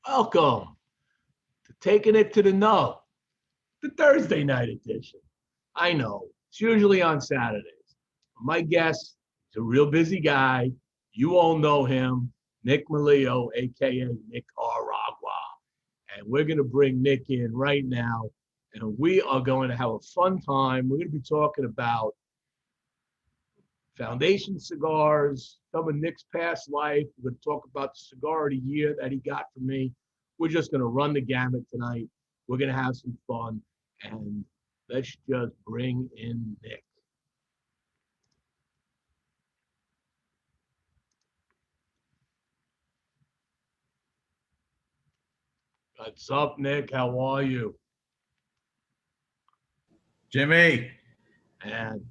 Welcome to Taking It to the Nub, the Thursday night edition. I know, it's usually on Saturdays. My guest is a real busy guy. You all know him, Nick Melillo, aka Nick Aragua. And we're going to bring Nick in right now, and we are going to have a fun time. We're going to be talking about Foundation Cigars, some of Nick's past life. We're going to talk about the cigar of the year that he got from me. We're just going to run the gamut tonight. We're going to have some fun, and let's just bring in Nick. What's up, Nick? How are you? Jimmie. And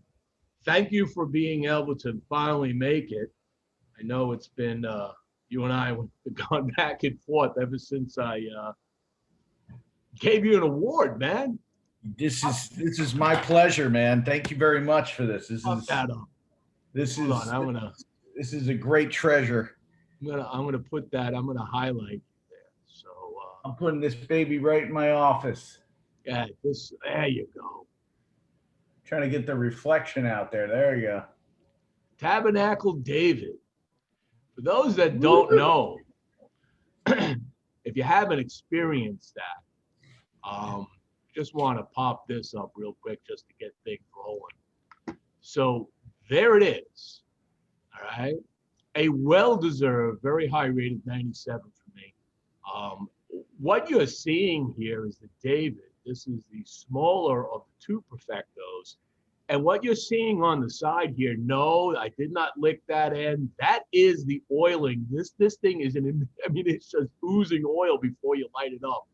thank you for being able to finally make it. I know it's been you and I have gone back and forth ever since I gave you an award, man. This is my pleasure, man. Thank you very much for this. Fuck that up. This Hold is on, this is a great treasure. I'm gonna put that. I'm gonna highlight there. So I'm putting this baby right in my office. yeah, this. There you go. Trying to get the reflection out there. There you go. Tabernacle David. For those that don't know, if you haven't experienced that, just want to pop this up real quick just to get things rolling. So there it is. All right. A well-deserved, very high-rated 97 for me. What you're seeing here is the David. This is the smaller of the two Perfectos. And what you're seeing on the side here, no, I did not lick that end. That is the oiling. This thing is it's just oozing oil before you light it up.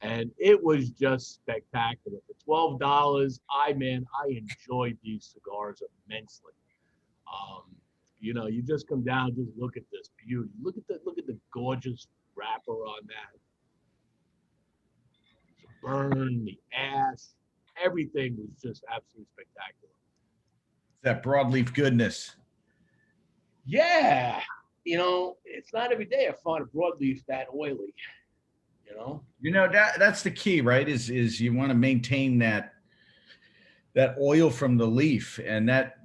And it was just spectacular. For $12, I enjoyed these cigars immensely. You just come down, just look at this beauty. Look at the gorgeous wrapper on that. The burn, the ash, everything was just absolutely spectacular. That broadleaf goodness. Yeah, it's not every day I find a broadleaf that oily. That's the key, right? Is you want to maintain that oil from the leaf, and that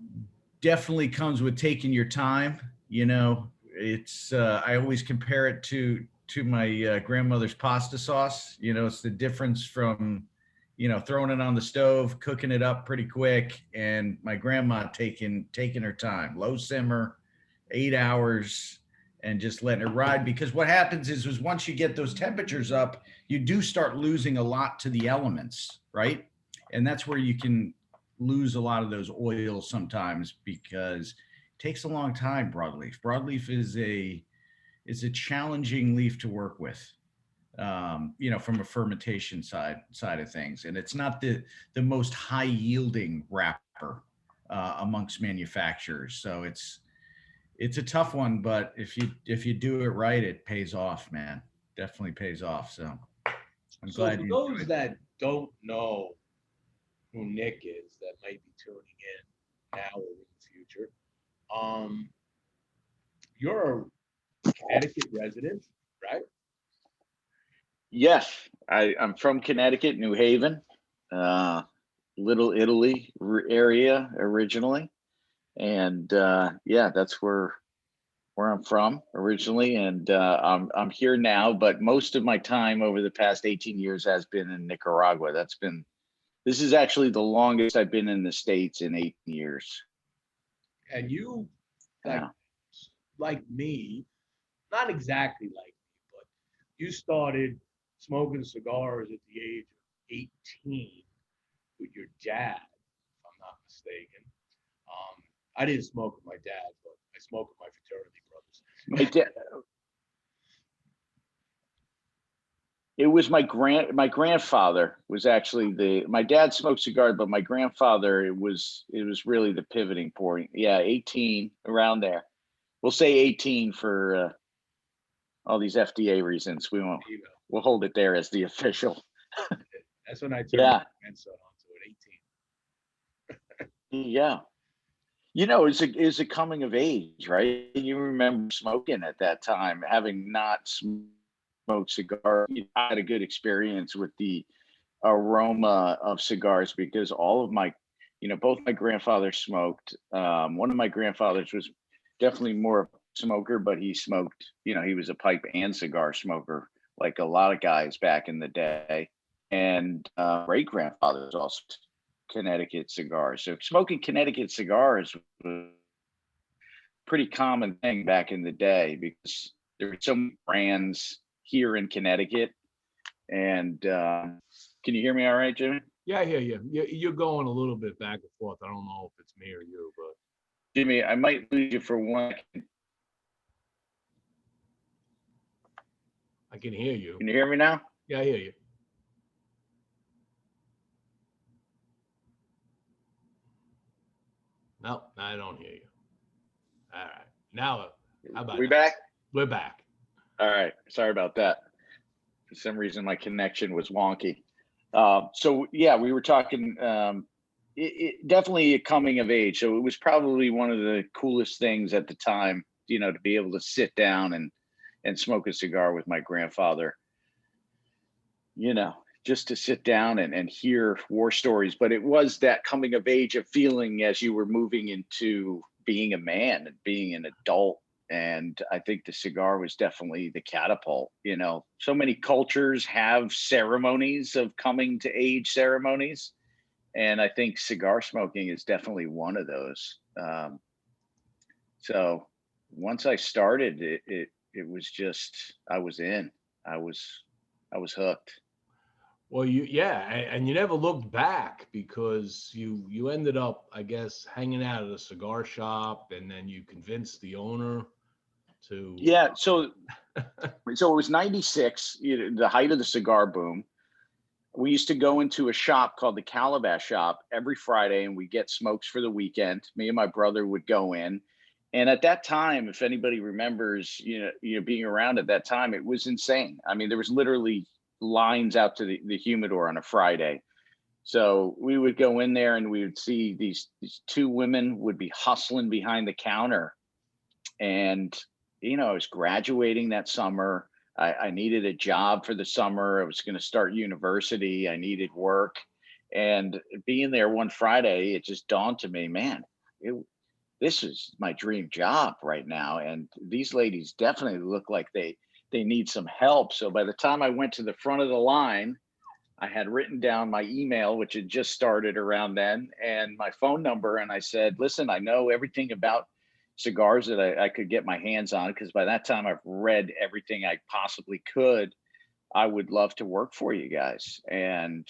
definitely comes with taking your time. It's I always compare it to my grandmother's pasta sauce. It's the difference from throwing it on the stove, cooking it up pretty quick, and my grandma taking her time, low simmer, 8 hours, and just letting it ride. Because what happens is once you get those temperatures up, you do start losing a lot to the elements, right? And that's where you can lose a lot of those oils sometimes, because it takes a long time. Broadleaf is a challenging leaf to work with. From a fermentation side of things, and it's not the most high yielding wrapper amongst manufacturers. So it's a tough one, but if you do it right, it pays off, man. Definitely pays off. So I'm glad. For those that don't know who Nick is, that might be tuning in now or in the future, you're a Connecticut resident, right? Yes, I'm from Connecticut, New Haven, Little Italy area originally, and that's where I'm from originally, and I'm here now. But most of my time over the past 18 years has been in Nicaragua. This is actually the longest I've been in the States in 8 years. And you, like me, not exactly like me, but you started smoking cigars at the age of 18 with your dad, if I'm not mistaken. I didn't smoke with my dad, but I smoked with my fraternity brothers. My dad, it was my grandfather was actually my dad smoked cigars, but my grandfather, it was really the pivoting point. Yeah, 18, around there. We'll say 18 for all these FDA reasons. We'll hold it there as the official. That's when I turned my grandson onto it, 18. Yeah. It's a coming of age, right? You remember smoking at that time, having not smoked smoked cigar. I had a good experience with the aroma of cigars because all of my, both my grandfathers smoked. One of my grandfathers was definitely more of a smoker, but he smoked, he was a pipe and cigar smoker, like a lot of guys back in the day. And great grandfathers also Connecticut cigars. So smoking Connecticut cigars was a pretty common thing back in the day because there were so many brands here in Connecticut. And can you hear me all right, Jimmy? Yeah, I hear you. You're going a little bit back and forth. I don't know if it's me or you, but Jimmy, I might lose you for one. I can hear you. Can you hear me now? Yeah, I hear you. No, I don't hear you. All right. Now, how about we now? back? We're back. All right. Sorry about that. For some reason, my connection was wonky. So yeah, we were talking. It definitely a coming of age. So it was probably one of the coolest things at the time, to be able to sit down and smoke a cigar with my grandfather. Just to sit down and hear war stories. But it was that coming of age of feeling as you were moving into being a man and being an adult. And I think the cigar was definitely the catapult. So many cultures have ceremonies of coming to age ceremonies. And I think cigar smoking is definitely one of those. So once I started, it was just, I was in, I was hooked. Well, and you never looked back because you ended up, I guess, hanging out at a cigar shop, and then you convinced the owner to. Yeah, so it was 96, the height of the cigar boom. We used to go into a shop called the Calabash Shop every Friday, and we get smokes for the weekend. Me and my brother would go in. And at that time, if anybody remembers, being around at that time, it was insane. I mean, there was literally lines out to the humidor on a Friday. So we would go in there and we would see these two women would be hustling behind the counter. And, I was graduating that summer. I needed a job for the summer. I was going to start university. I needed work. And being there one Friday, it just dawned to me, man, this is my dream job right now. And these ladies definitely look like they need some help. So by the time I went to the front of the line, I had written down my email, which had just started around then, and my phone number. And I said, listen, I know everything about cigars that I could get my hands on, because by that time I've read everything I possibly could. I would love to work for you guys. And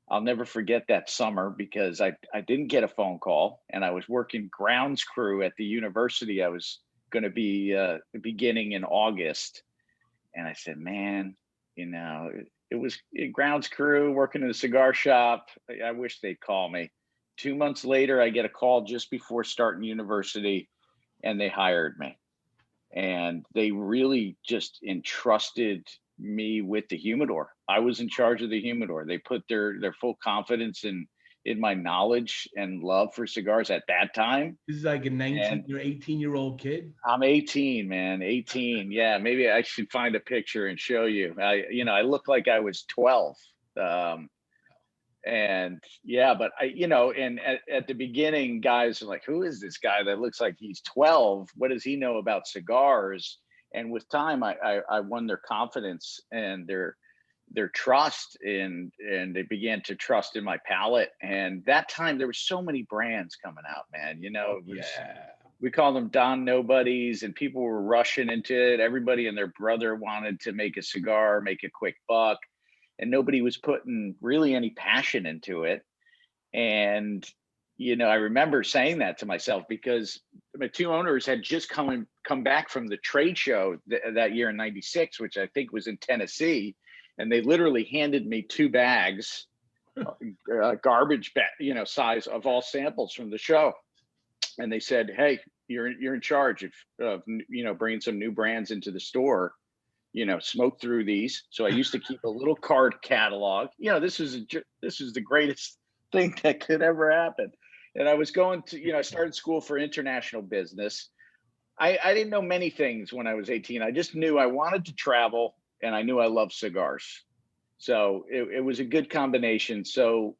I'll never forget that summer because I didn't get a phone call, and I was working grounds crew at the university I was going to be beginning in August. And I said, man, it was grounds crew working in a cigar shop. I wish they'd call me. 2 months later, I get a call just before starting university, and they hired me. And they really just entrusted me with the humidor. I was in charge of the humidor. They put their full confidence in my knowledge and love for cigars at that time. This is like a 19 or 18-year-old kid. I'm 18, man. 18. Yeah, maybe I should find a picture and show you. I look like I was 12. And yeah, but and at the beginning, guys are like, who is this guy that looks like he's 12? What does he know about cigars? And with time, I won their confidence and their trust, and they began to trust in my palate. And that time there were so many brands coming out, man. We call them Don Nobodies, and people were rushing into it. Everybody and their brother wanted to make a cigar, make a quick buck, and nobody was putting really any passion into it. And I remember saying that to myself because my two owners had just come back from the trade show that year in '96, which I think was in Tennessee. And they literally handed me 2 bags, garbage bag, size of all samples from the show. And they said, hey, you're in charge of bringing some new brands into the store, smoke through these. So I used to keep a little card catalog. This is the greatest thing that could ever happen. And I was going to, I started school for international business. I didn't know many things when I was 18. I just knew I wanted to travel and I knew I loved cigars. So it was a good combination. So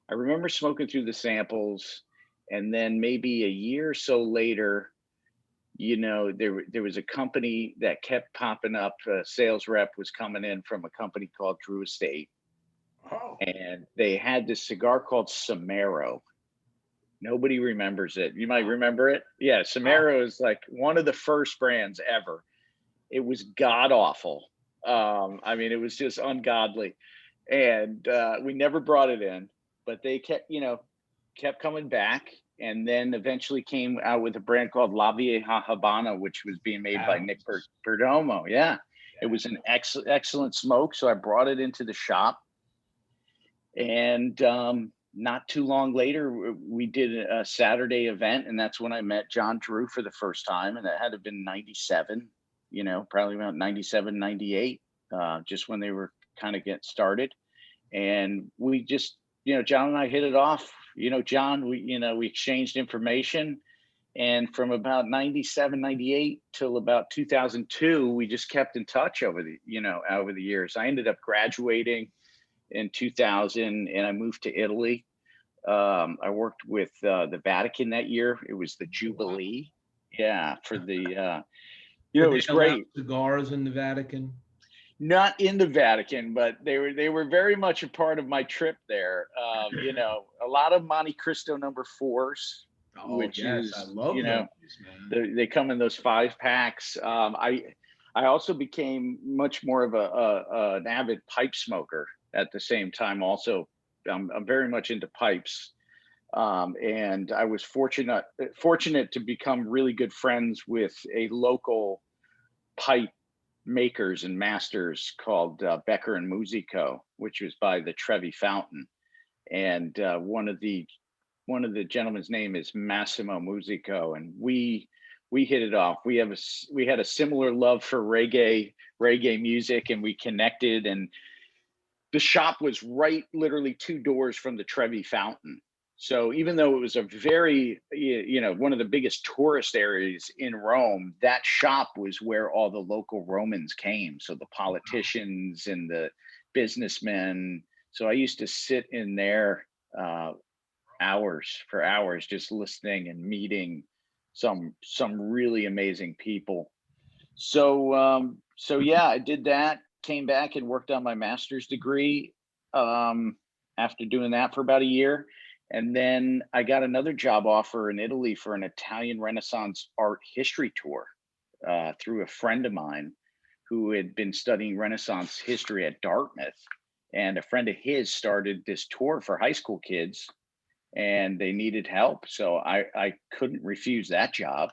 I remember smoking through the samples, and then maybe a year or so later, there was a company that kept popping up. A sales rep was coming in from a company called Drew Estate, Oh, and they had this cigar called Samaro. Nobody remembers it. You might remember it. Yeah, Samaro is like one of the first brands ever. It was god awful. I mean, it was just ungodly, and we never brought it in. But they kept coming back, and then eventually came out with a brand called La Vieja Habana, which was being made by Nick Perdomo. Yeah, it was an excellent smoke. So I brought it into the shop, and not too long later, we did a Saturday event, and that's when I met John Drew for the first time, and that had to have been 97, probably around 97, 98, just when they were kind of getting started. And we just, John and I hit it off. John, we exchanged information, and from about 97, 98 till about 2002, we just kept in touch over the years. I ended up graduating in 2000, and I moved to Italy. I worked with the Vatican that year. It was the Jubilee. Yeah, for the it was great. Cigars in the Vatican? Not in the Vatican, but they were very much a part of my trip there. A lot of Monte Cristo number 4s, which is, I love those, man. they come in those 5-packs. I also became much more of an avid pipe smoker at the same time. Also, I'm very much into pipes, and I was fortunate to become really good friends with a local pipe makers and masters called Becker and Musico, which was by the Trevi Fountain. And one of the gentlemen's name is Massimo Musico, and we hit it off. We had a similar love for reggae music, and we connected. And the shop was literally 2 doors from the Trevi Fountain. So even though it was a very, one of the biggest tourist areas in Rome, that shop was where all the local Romans came. So the politicians and the businessmen. So I used to sit in there hours just listening and meeting some really amazing people. So yeah, I did that, came back and worked on my master's degree after doing that for about a year. And then I got another job offer in Italy for an Italian Renaissance art history tour through a friend of mine who had been studying Renaissance history at Dartmouth. And a friend of his started this tour for high school kids, and they needed help. So I couldn't refuse that job.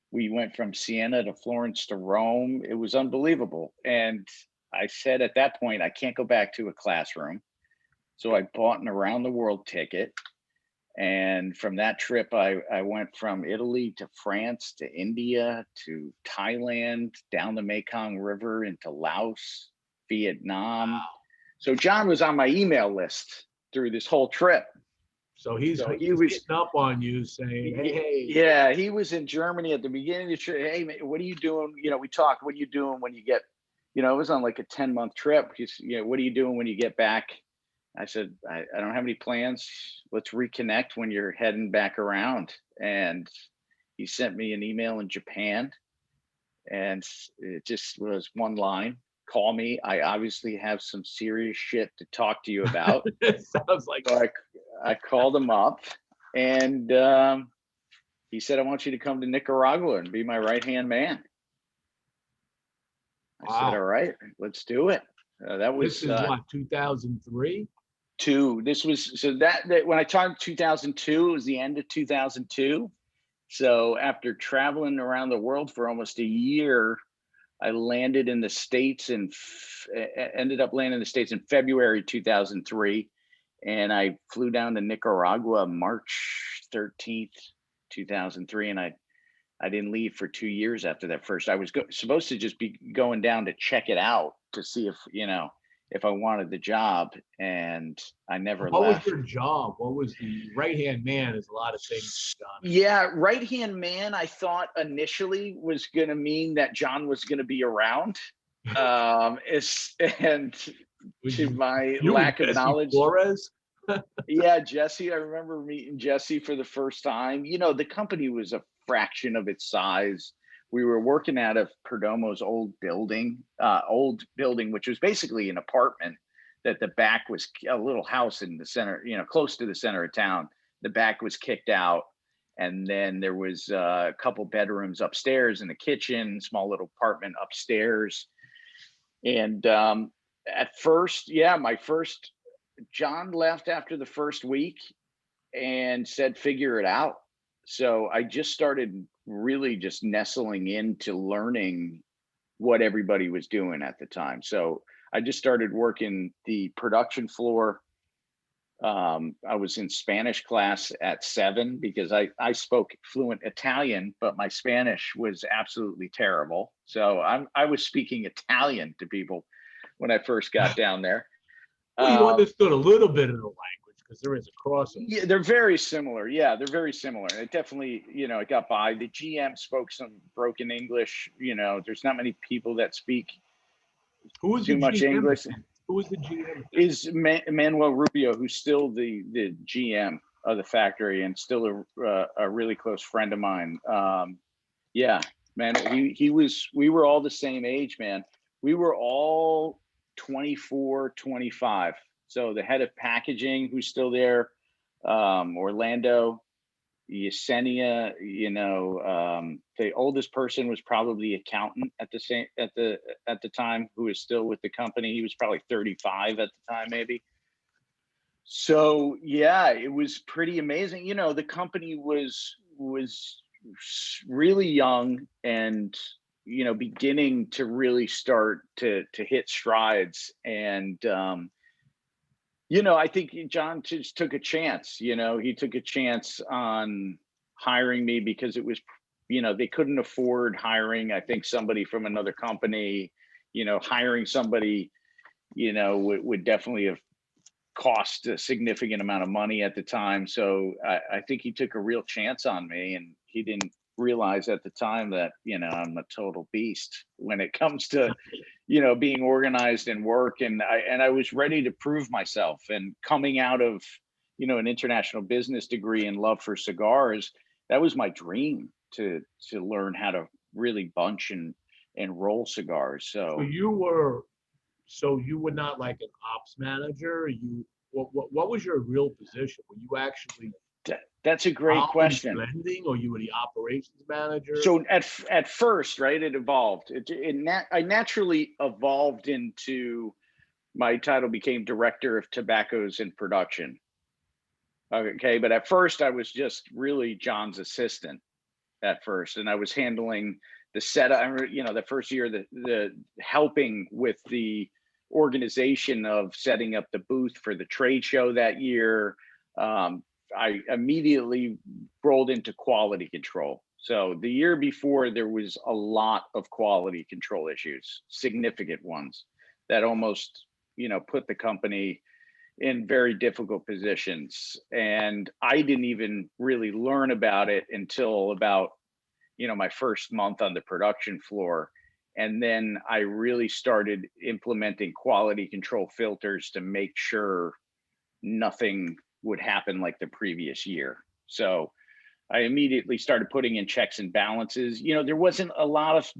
We went from Siena to Florence to Rome. It was unbelievable. And I said at that point, I can't go back to a classroom. So I bought an around the world ticket. And from that trip, I went from Italy to France to India to Thailand, down the Mekong River into Laos, Vietnam. Wow. So John was on my email list through this whole trip. So he was getting up on you saying, hey. Yeah, he was in Germany at the beginning of the trip. Hey, man, what are you doing? We talked, what are you doing when you get, it was on like a 10-month trip. He's, what are you doing when you get back? I said, I don't have any plans. Let's reconnect when you're heading back around. And he sent me an email in Japan, and it just was one line: call me. I obviously have some serious shit to talk to you about. Sounds like. So I called him up, and he said, I want you to come to Nicaragua and be my right-hand man. I said, all right, let's do it. That was this is what, 2003? This was, so that when I talked 2002, it was the end of 2002. So after traveling around the world for almost a year, I landed in the States and ended up landing in the States in February 2003. And I flew down to Nicaragua March 13th, 2003. And I didn't leave for 2 years after that first. I was supposed to just be going down to check it out to see if I wanted the job, and I never left. What was your job? What was the right-hand man? Is a lot of things, John. Yeah, right-hand man, I thought initially was going to mean that John was going to be around. It's, and Was to my you and lack of Jesse knowledge, Flores? yeah, Jesse, I remember meeting Jesse for the first time. The company was a fraction of its size. We were working out of Perdomo's old building, which was basically an apartment that the back was a little house in the center, close to the center of town. The back was kicked out. And then there was a couple bedrooms upstairs and a kitchen, small little apartment upstairs. And at first, yeah, John left after the first week and said, figure it out. So I just started really just nestling into learning what everybody was doing at the time. So I just started working the production floor. I was in Spanish class at 7 because I spoke fluent Italian, but my Spanish was absolutely terrible. So I was speaking Italian to people when I first got down there. Well, you understood a little bit of the language because there is a crossover. Yeah, they're very similar. Yeah, they're very similar. It definitely, it got by. The GM spoke some broken English. There's not many people that speak Who was too the much GM? English. Who was the GM? Is Manuel Rubio, who's still the GM of the factory and still a really close friend of mine. Yeah, man, we were all the same age, man. We were all 24, 25. So the head of packaging, who's still there, Orlando, Yesenia, the oldest person was probably the accountant at the time, who was still with the company. He was probably 35 at the time, maybe. So yeah, it was pretty amazing. The company was really young and beginning to really start to hit strides. And I think John just took a chance. He took a chance on hiring me because it was, they couldn't afford hiring, I think, somebody from another company. Hiring somebody, would definitely have cost a significant amount of money at the time. So I think he took a real chance on me, and he didn't realize at the time that, I'm a total beast when it comes to, being organized and work. And I was ready to prove myself. And coming out of, an international business degree and love for cigars, that was my dream to learn how to really bunch and roll cigars. So you were not like an ops manager. What was your real position? Were you actually That's a great question. blending, or you were the operations manager? So at first, right, it evolved. I naturally evolved into, my title became director of tobaccos and production. Okay, but at first I was just really John's assistant at first, and I was handling the setup. The first year, the helping with the organization of setting up the booth for the trade show that year. I immediately rolled into quality control. So the year before, there was a lot of quality control issues, significant ones that almost, put the company in very difficult positions. And I didn't even really learn about it until about, my first month on the production floor. And then I really started implementing quality control filters to make sure nothing would happen like the previous year. So I immediately started putting in checks and balances. There wasn't a lot of,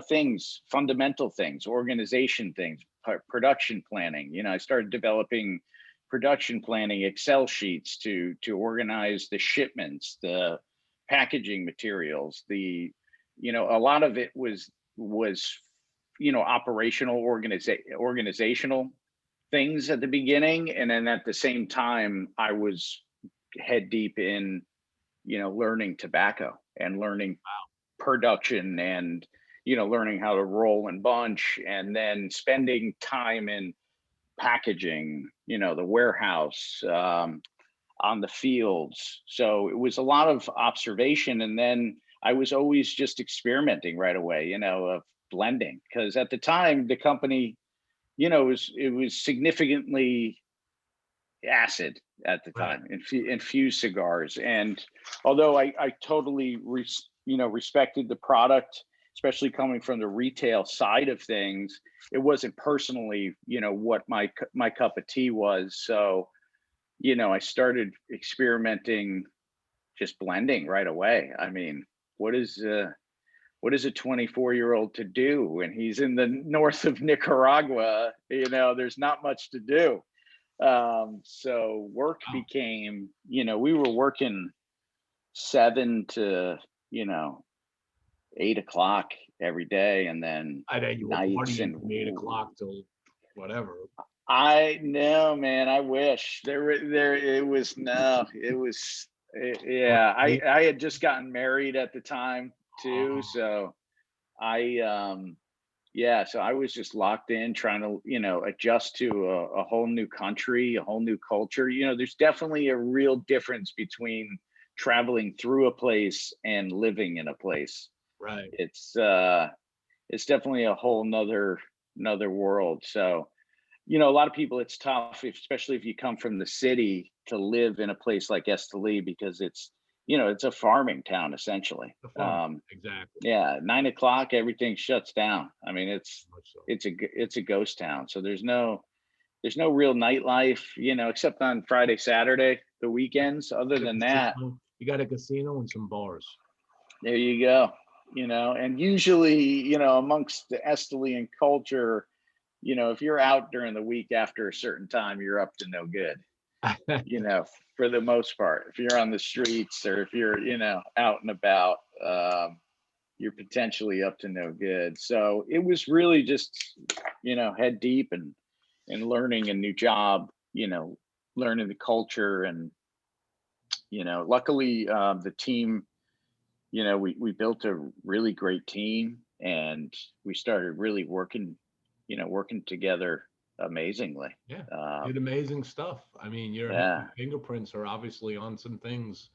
things, fundamental things, organization things, production planning. I started developing production planning Excel sheets to organize the shipments, the packaging materials, a lot of it was operational organizational things at the beginning. And then at the same time, I was head deep in, learning tobacco and learning production and, learning how to roll and bunch, and then spending time in packaging, the warehouse, on the fields. So it was a lot of observation. And then I was always just experimenting right away, of blending, because at the time the company, it was significantly acid at the time, infused cigars. And although I totally respected the product especially coming from the retail side of things, it wasn't personally, what my cup of tea was. So, I started experimenting, just blending right away. I mean, what is a 24-year-old to do when he's in the north of Nicaragua? There's not much to do. So work became, we were working 7 to 8 o'clock every day, and then I know you were nights partying and from 8 o'clock till whatever. I know, man. I wish it was no, it was yeah. I had just gotten married at the time too, so so I was just locked in, trying to adjust to a whole new country, a whole new culture. There's definitely a real difference between traveling through a place and living in a place. Right. It's definitely a whole nother world. So a lot of people, it's tough, especially if you come from the city, to live in a place like Esteli, because it's a farming town essentially. Exactly. Yeah, 9 o'clock, everything shuts down. I mean, Much so. it's a ghost town. So there's no real nightlife, except on Friday, Saturday, the weekends. Other than that, You got a casino and some bars. there you go. And usually, amongst the Estelian culture, if you're out during the week after a certain time, you're up to no good. For the most part, if you're on the streets or if you're, out and about, you're potentially up to no good. So it was really just, head deep and learning a new job, learning the culture. And, luckily, the team, we built a really great team, and we started really working together amazingly. Yeah, did amazing stuff. I mean, your fingerprints are obviously on some things.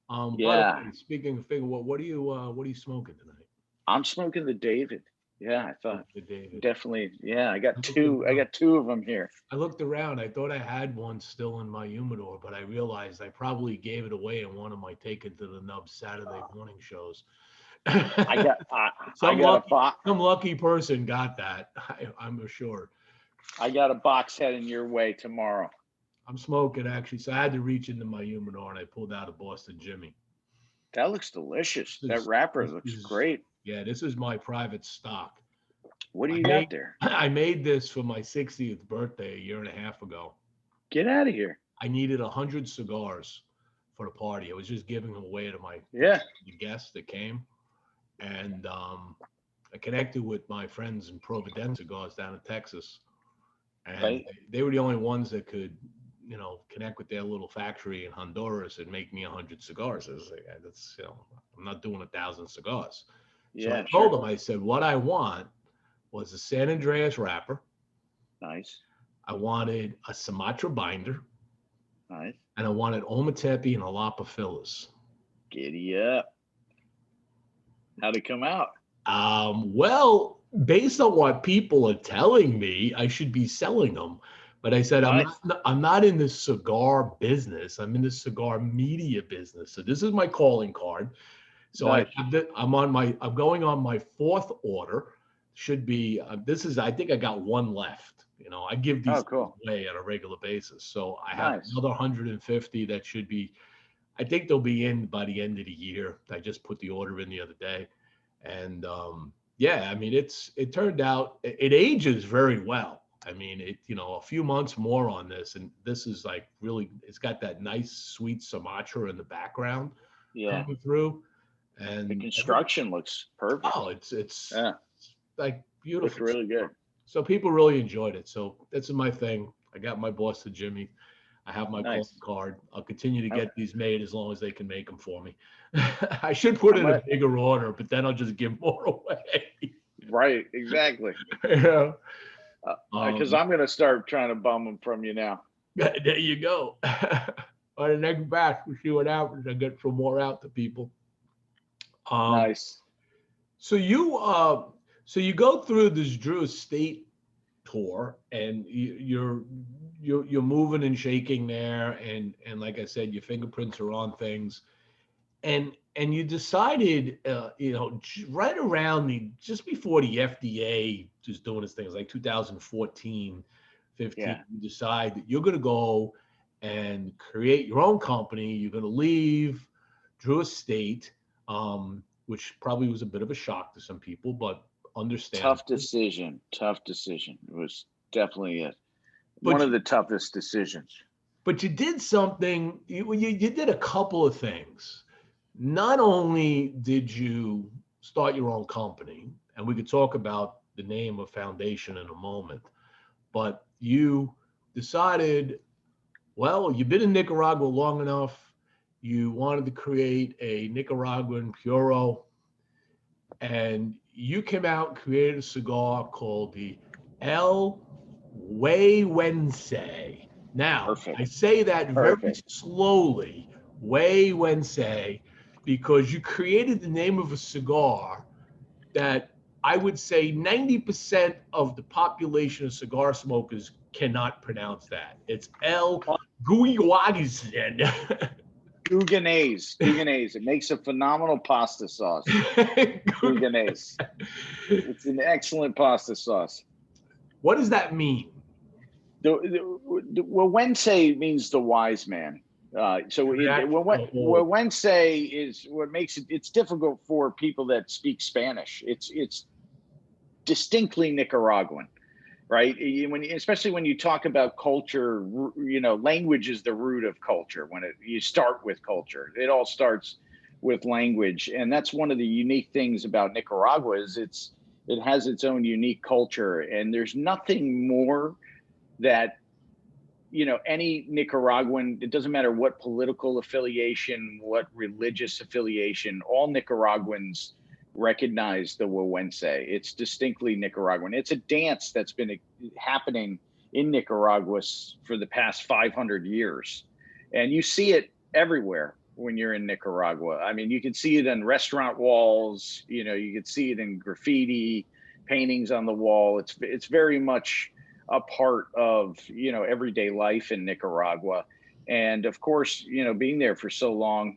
By the way, speaking of finger, what are you smoking tonight? I'm smoking the David. Yeah, I thought the David. Definitely. Yeah, I got two of them here. I looked around. I thought I had one still in my humidor, but I realized I probably gave it away in one of my Take It to the Nub Saturday morning shows. Some lucky person got that. I'm sure. I got a box heading your way tomorrow. I'm smoking actually, so I had to reach into my humidor and I pulled out a Boston Jimmie. That looks delicious. That wrapper looks great. Yeah, this is my private stock. What do you got there? I made this for my 60th birthday a year and a half ago. Get out of here. I needed 100 cigars for the party. I was just giving them away to the guests that came. And I connected with my friends in Providence Cigars down in Texas. And they were the only ones that could, connect with their little factory in Honduras and make me 100 cigars. I was like, that's, I'm not doing 1,000 cigars. So I told them, I said, what I want was a San Andreas wrapper. Nice. I wanted a Sumatra binder. Nice. And I wanted Ometepe and Jalapa fillers. Giddy up. How'd it come out? Well, based on what people are telling me, I should be selling them. But I said, I'm not in the cigar business. I'm in the cigar media business. So this is my calling card. So I'm going on my 4th order. Should be, I think I got one left. I give these away on a regular basis. So I have another 150 that should be, I think they'll be in by the end of the year. I just put the order in the other day. And I mean, it turned out, it ages very well. I mean, a few months more on this, and this is like really, it's got that nice sweet Sumatra in the background coming through. And the construction looks perfect. Oh, it's like beautiful. Looks really good. So people really enjoyed it. So that's my thing. I got my Boston Jimmie. I have my calling card. I'll continue to get these made as long as they can make them for me. I should put in a bigger order, but then I'll just give more away. Right, exactly. Because I'm going to start trying to bum them from you now. There you go. On the next batch, we'll see what happens. I get some more out to people. Nice. So you go through this Drew Estate tour, and you're moving and shaking there, and like I said, your fingerprints are on things. And and you decided, right around just before the FDA was doing its things, like 2014, 15, Yeah. you decide that you're going to go and create your own company. You're going to leave Drew Estate, which probably was a bit of a shock to some people, but understandable. Tough decision. Tough decision. It was definitely one But of the toughest decisions. But you did something, you did a couple of things. Not only did you start your own company, and we could talk about the name of Foundation in a moment, but you decided, well, you've been in Nicaragua long enough. You wanted to create a Nicaraguan Puro, and you came out and created a cigar called the El Huehuense. Now, Perfect. I say that very Perfect. slowly, Huehuense, because you created the name of a cigar that I would say 90% of the population of cigar smokers cannot pronounce that. It's El Huehuense. Gouganese. It makes a phenomenal pasta sauce. Gouganese. It's an excellent pasta sauce. What does that mean? Well, Wednesday means the wise man. Wednesday is what makes it's difficult for people that speak Spanish. It's distinctly Nicaraguan, right? Especially when you talk about culture, language is the root of culture. You start with culture, it all starts with language, and that's one of the unique things about Nicaragua is it has its own unique culture, and there's nothing more that any Nicaraguan, it doesn't matter what political affiliation, what religious affiliation, all Nicaraguans recognize the Huehuense. It's distinctly Nicaraguan. It's a dance that's been happening in Nicaragua for the past 500 years. And you see it everywhere when you're in Nicaragua. I mean, you can see it on restaurant walls, you can see it in graffiti, paintings on the wall. It's very much a part of everyday life in Nicaragua. And of course, being there for so long,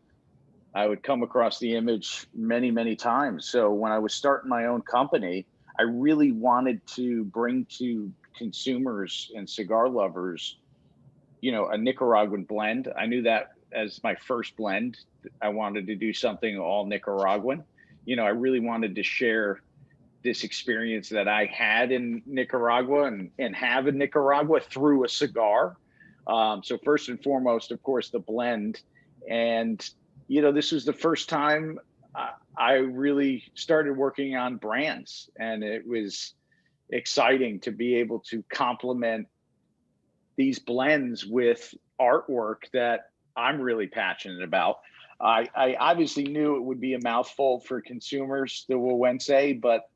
I would come across the image many, many times. So when I was starting my own company, I really wanted to bring to consumers and cigar lovers, a Nicaraguan blend. I knew that as my first blend, I wanted to do something all Nicaraguan. I really wanted to share this experience that I had in Nicaragua and have in Nicaragua through a cigar. So first and foremost, of course, the blend. And, this was the first time I really started working on brands, and it was exciting to be able to complement these blends with artwork that I'm really passionate about. I obviously knew it would be a mouthful for consumers, the Huehuense, but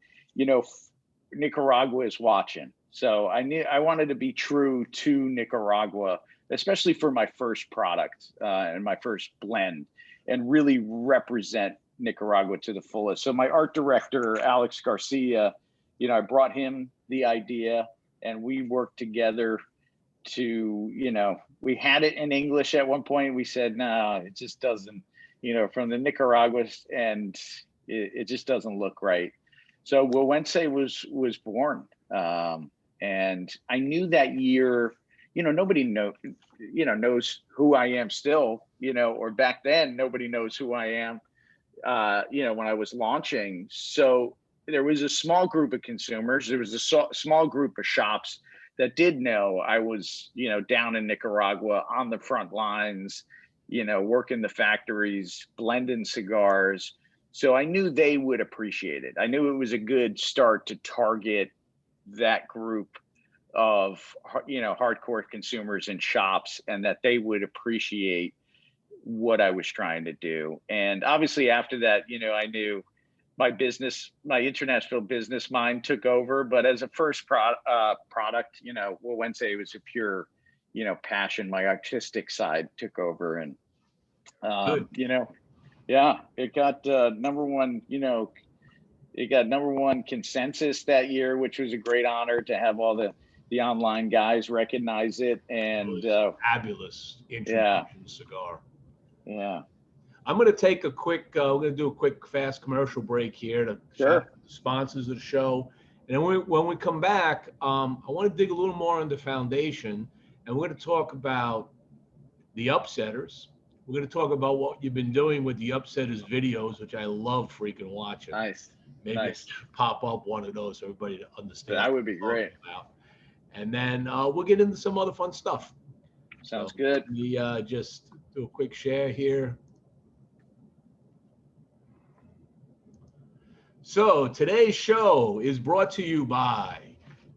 Nicaragua is watching. So I wanted to be true to Nicaragua, especially for my first product and my first blend, and really represent Nicaragua to the fullest. So my art director, Alex Garcia, I brought him the idea, and we worked together to, we had it in English at one point. We said, no, it just doesn't, from the Nicaragua, and it just doesn't look right. So Huehuense was born. And I knew that year, nobody knows who I am still, or back then, nobody knows who I am, when I was launching. So there was a small group of consumers. There was a small group of shops that did know I was, down in Nicaragua on the front lines, working the factories, blending cigars. So I knew they would appreciate it. I knew it was a good start to target that group of, hardcore consumers and shops, and that they would appreciate what I was trying to do. And obviously after that, I knew my international business mind took over. But as a first product, Huehuense was a pure, passion. My artistic side took over, and, yeah, it got number one, it got number one consensus that year, which was a great honor to have all the online guys recognize it. And fabulous introduction cigar. Yeah. I'm going to take a quick, we're going to do a quick, fast commercial break here to shout Sure. out the sponsors of the show. And then when we come back, I want to dig a little more into Foundation, and we're going to talk about the Upsetters. We're going to talk about what you've been doing with the Upsetters videos, which I love freaking watching. Nice. Maybe Nice. pop up one of those so everybody to understand. That would be what I'm great. talking about. And then we'll get into some other fun stuff. Sounds So good. let me just do a quick share here. So today's show is brought to you by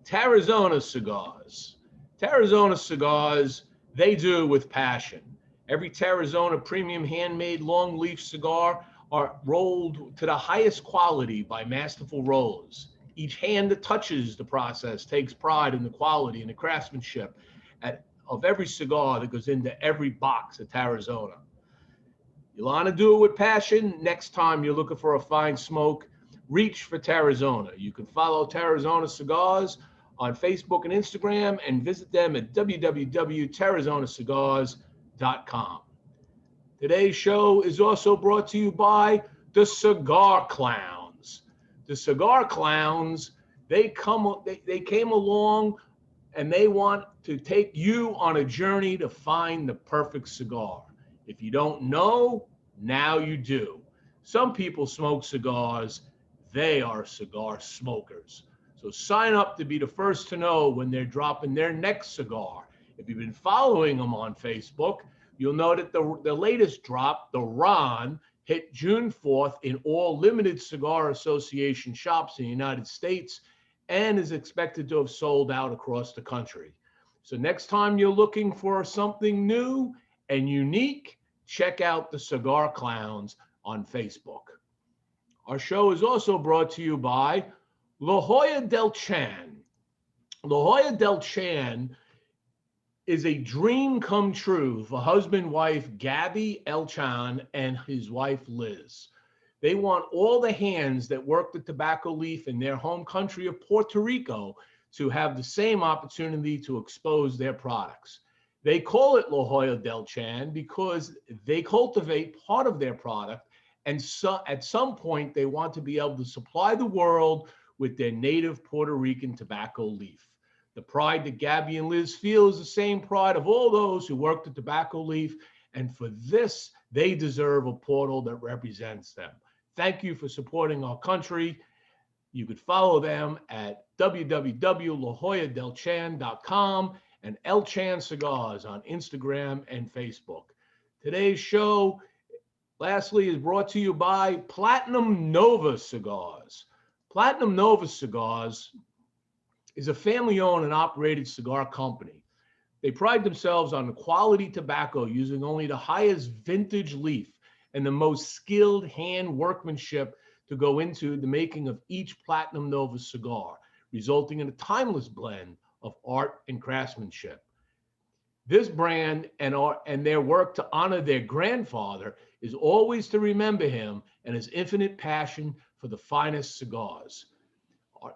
Tarazona Cigars. Tarazona Cigars, they do it with passion. Every Tarazona premium handmade long leaf cigar are rolled to the highest quality by masterful rollers. Each hand that touches the process takes pride in the quality and the craftsmanship of every cigar that goes into every box of Tarazona. You want to do it with passion? Next time you're looking for a fine smoke, reach for Tarazona. You can follow Tarazona Cigars on Facebook and Instagram and visit them at www.tarazonacigars.com. Today's show is also brought to you by the Cigar Clowns. The Cigar Clowns, they came along and they want to take you on a journey to find the perfect cigar. If you don't know, now you do. Some people smoke cigars. They are cigar smokers. So sign up to be the first to know when they're dropping their next cigar. If you've been following them on Facebook, you'll know that the latest drop, the Ron, hit June 4th in all limited Cigar Association shops in the United States and is expected to have sold out across the country. So next time you're looking for something new and unique, check out the Cigar Clowns on Facebook. Our show is also brought to you by La Jolla del Chan. La Jolla del Chan is a dream come true for husband-wife Gabby El Chan and his wife Liz. They want all the hands that work the tobacco leaf in their home country of Puerto Rico to have the same opportunity to expose their products. They call it La Jolla del Chan because they cultivate part of their product, and so at some point they want to be able to supply the world with their native Puerto Rican tobacco leaf. The pride that Gabby and Liz feel is the same pride of all those who work the tobacco leaf, and for this, they deserve a portal that represents them. Thank you for supporting our country. You could follow them at www.lajolladelchan.com and El Chan Cigars on Instagram and Facebook. Today's show, lastly, is brought to you by Platinum Nova Cigars. Platinum Nova Cigars is a family-owned and operated cigar company. They pride themselves on the quality tobacco using only the highest vintage leaf and the most skilled hand workmanship to go into the making of each Platinum Nova cigar, resulting in a timeless blend of art and craftsmanship. This brand and their work to honor their grandfather is always to remember him and his infinite passion for the finest cigars.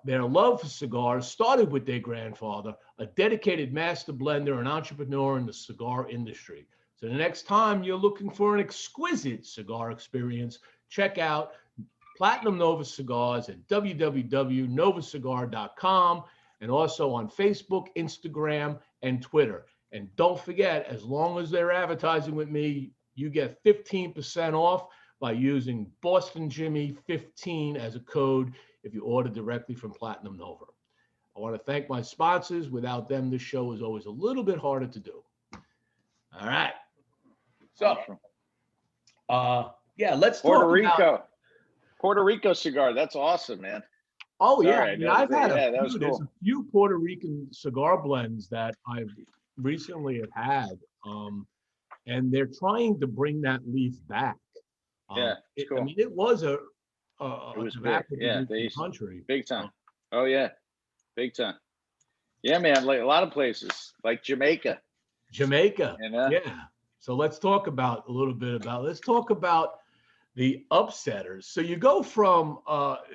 Their love for cigars started with their grandfather, a dedicated master blender and entrepreneur in the cigar industry. So the next time you're looking for an exquisite cigar experience, check out Platinum Nova Cigars at www.novacigar.com and also on Facebook, Instagram, and Twitter. And don't forget, as long as they're advertising with me, you get 15% off by using Boston Jimmie 15 as a code if you order directly from Platinum Nova. I want to thank my sponsors. Without them, this show is always a little bit harder to do. All right. So, yeah, let's Puerto talk Rico. about Puerto Rico cigar. That's awesome, man. Oh, yeah. Sorry, I mean, I've had that was there's cool. a few Puerto Rican cigar blends that I've recently have had, and they're trying to bring that leaf back. Yeah, it's cool. I mean, it was a It was tobacco big. Yeah, producing country. big time. Oh yeah, big time. Yeah, man. Like a lot of places, like Jamaica. Jamaica. You know? Yeah. So let's talk about the upsetters. So you go from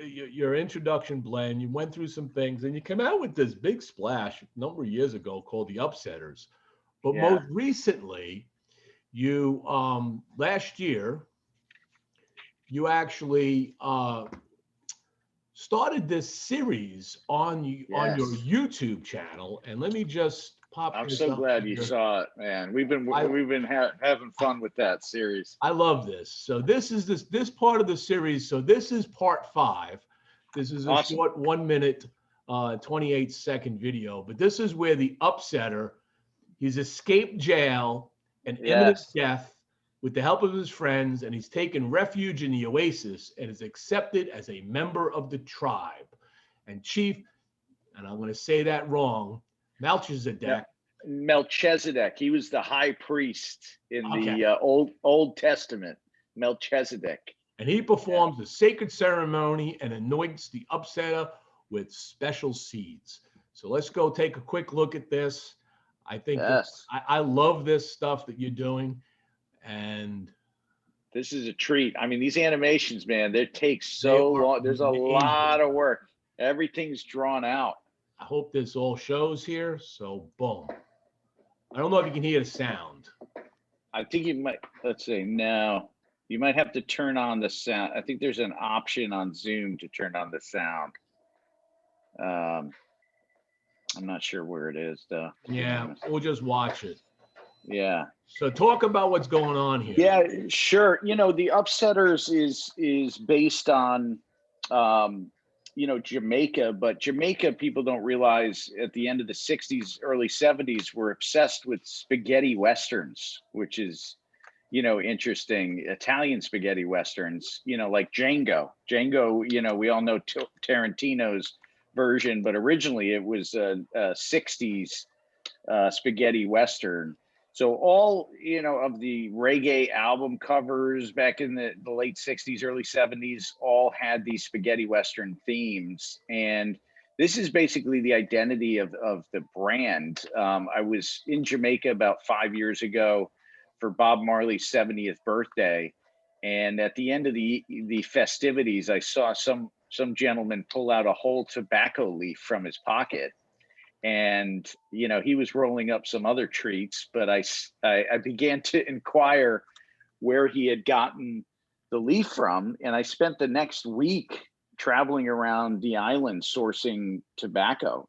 your introduction blend, you went through some things, and you came out with this big splash a number of years ago called the upsetters. But Yeah. most recently, you last year you actually started this series on your Yes. YouTube channel, and let me just pop I'm this so up glad you here. saw it, man. We've been I- having fun with that series. I love this. So this part of the series. So this is part 5. This is a Awesome. short 1 minute, 28-second video. But this is where the upsetter, he's escaped jail and imminent Yes. death with the help of his friends, and he's taken refuge in the oasis and is accepted as a member of the tribe. And Chief, and I'm going to say that wrong, Melchizedek. Melchizedek. He was the high priest in Okay. the Old Testament. Melchizedek. And he performs a sacred ceremony and anoints the upsetter with special seeds. So let's go take a quick look at this. I think Yes. I love this stuff that you're doing. And This is a treat. I mean, these animations, man, they take so long. There's a lot of work. Everything's drawn out. I hope this all shows here. So boom. I don't know if you can hear the sound. I think you might, let's see, no, you might have to turn on the sound. I think there's an option on Zoom to turn on the sound. I'm not sure where it is though. Yeah, we'll just watch it. Yeah. So talk about what's going on here. Yeah, sure. You know, the Upsetters is based on, you know, Jamaica, but Jamaica, people don't realize at the end of the 60s, early 70s, were obsessed with spaghetti westerns, which is, you know, interesting. Italian spaghetti westerns, you know, like Django. Django, you know, we all know Tarantino's version, but originally it was a 60s spaghetti western. So all, you know, of the reggae album covers back in the late 60s, early 70s, all had these spaghetti western themes. And this is basically the identity of the brand. I was in Jamaica about 5 years ago for Bob Marley's 70th birthday. And at the end of the festivities, I saw some gentleman pull out a whole tobacco leaf from his pocket. And, you know, he was rolling up some other treats, but I began to inquire where he had gotten the leaf from. And I spent the next week traveling around the island sourcing tobacco.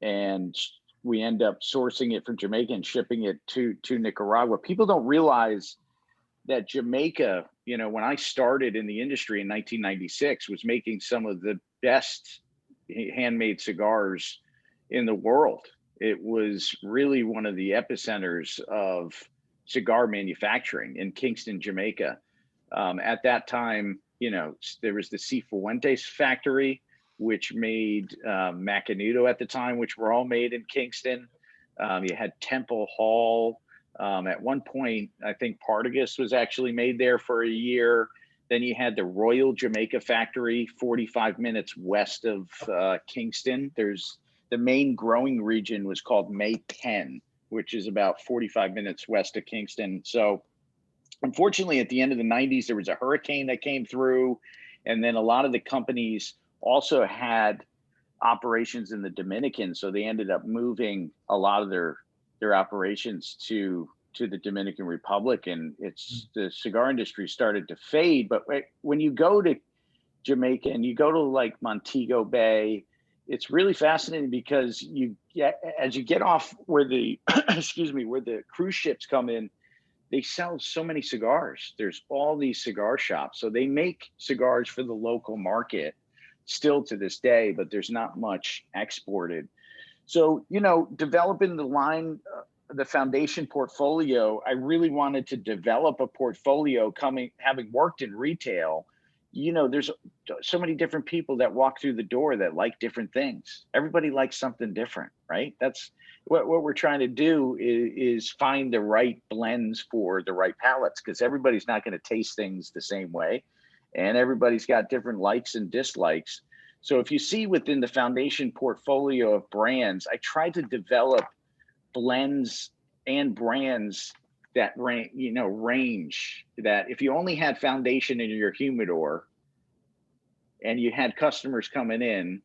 And we end up sourcing it from Jamaica and shipping it to Nicaragua. People don't realize that Jamaica, you know, when I started in the industry in 1996, was making some of the best handmade cigars in the world. It was really one of the epicenters of cigar manufacturing in Kingston, Jamaica. At that time, you know, there was the Cifuentes factory, which made Macanudo at the time, which were all made in Kingston. You had Temple Hall. At one point, I think Partagas was actually made there for a year. Then you had the Royal Jamaica factory, 45 minutes west of Kingston. There's the main growing region was called May 10, which is about 45 minutes west of Kingston. So unfortunately, at the end of the 90s, there was a hurricane that came through. And then a lot of the companies also had operations in the Dominican. So they ended up moving a lot of their operations to the Dominican Republic, and the cigar industry started to fade. But when you go to Jamaica and you go to like Montego Bay, it's really fascinating because as you get off where the excuse me, where the cruise ships come in, they sell so many cigars. There's all these cigar shops. So they make cigars for the local market still to this day, but there's not much exported. So, you know, developing the line, the Foundation portfolio, I really wanted to develop a portfolio having worked in retail. You know, there's so many different people that walk through the door that like different things. Everybody likes something different, right? That's what we're trying to do is find the right blends for the right palates, because everybody's not going to taste things the same way. And everybody's got different likes and dislikes. So if you see within the Foundation portfolio of brands, I try to develop blends and brands that range that if you only had Foundation in your humidor and you had customers coming in,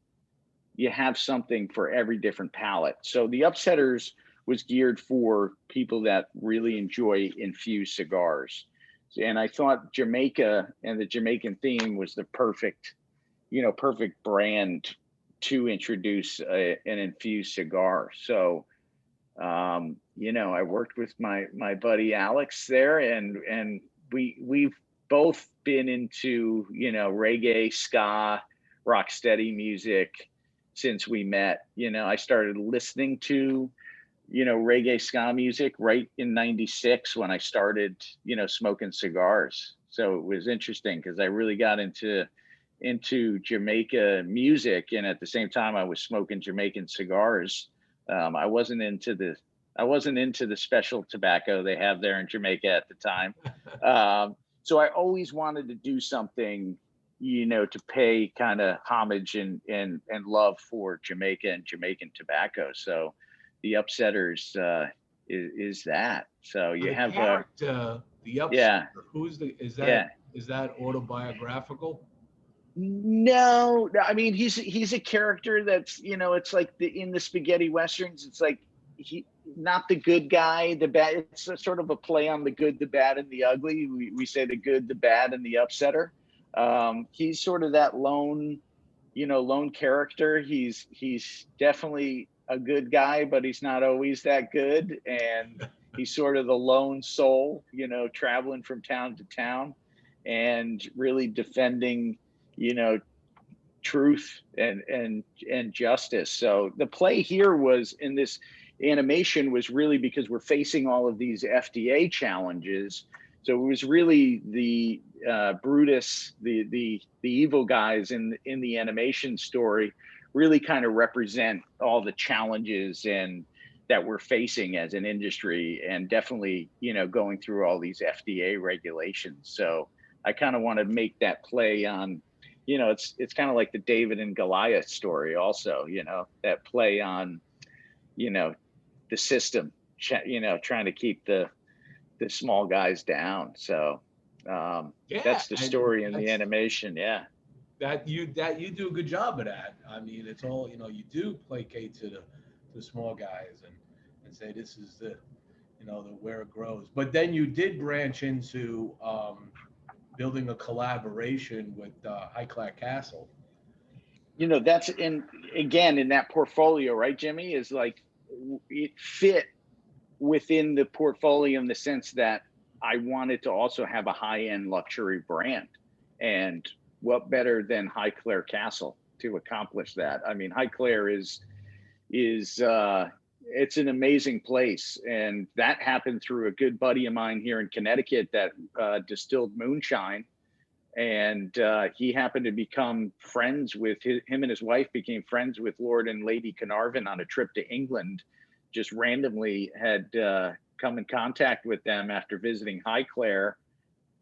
you have something for every different palate. So the Upsetters was geared for people that really enjoy infused cigars. And I thought Jamaica and the Jamaican theme was the perfect, perfect brand to introduce an infused cigar. So, I worked with my buddy Alex there, and we've both been into, reggae, ska, rock steady music since we met. I started listening to, reggae ska music right in 96 when I started, smoking cigars. So it was interesting because I really got into Jamaica music, and at the same time I was smoking Jamaican cigars. I wasn't into the special tobacco they have there in Jamaica at the time. So I always wanted to do something, to pay kind of homage and love for Jamaica and Jamaican tobacco. So the Upsetters is that. So you The have character, the Upsetter. yeah, Is yeah. that autobiographical? No, I mean he's a character that's, it's like in the spaghetti westerns, it's like he not the good guy, the bad. It's a sort of a play on the good, the bad, and the ugly. We say the good, the bad, and the upsetter. He's sort of that lone character. He's definitely a good guy, but he's not always that good, and he's sort of the lone soul, traveling from town to town and really defending, truth and justice. So the play here was in this animation was really because we're facing all of these FDA challenges. So it was really the Brutus, the evil guys in the animation story, really kind of represent all the challenges and that we're facing as an industry, and definitely going through all these FDA regulations. So I kind of want to make that play on, it's kind of like the David and Goliath story also, that play on, the system, trying to keep the small guys down. So that's the story in the animation. Yeah. That you do a good job of that. I mean, it's all, you do placate to the small guys and say this is the where it grows. But then you did branch into building a collaboration with Highclere Castle. That's in that portfolio, right, Jimmie, is like it fit within the portfolio in the sense that I wanted to also have a high-end luxury brand. And what better than Highclere Castle to accomplish that? I mean, Highclere is it's an amazing place, and that happened through a good buddy of mine here in Connecticut that distilled moonshine, and he happened to become friends with him and his wife became friends with Lord and Lady Carnarvon on a trip to England. Just randomly had come in contact with them after visiting Highclere,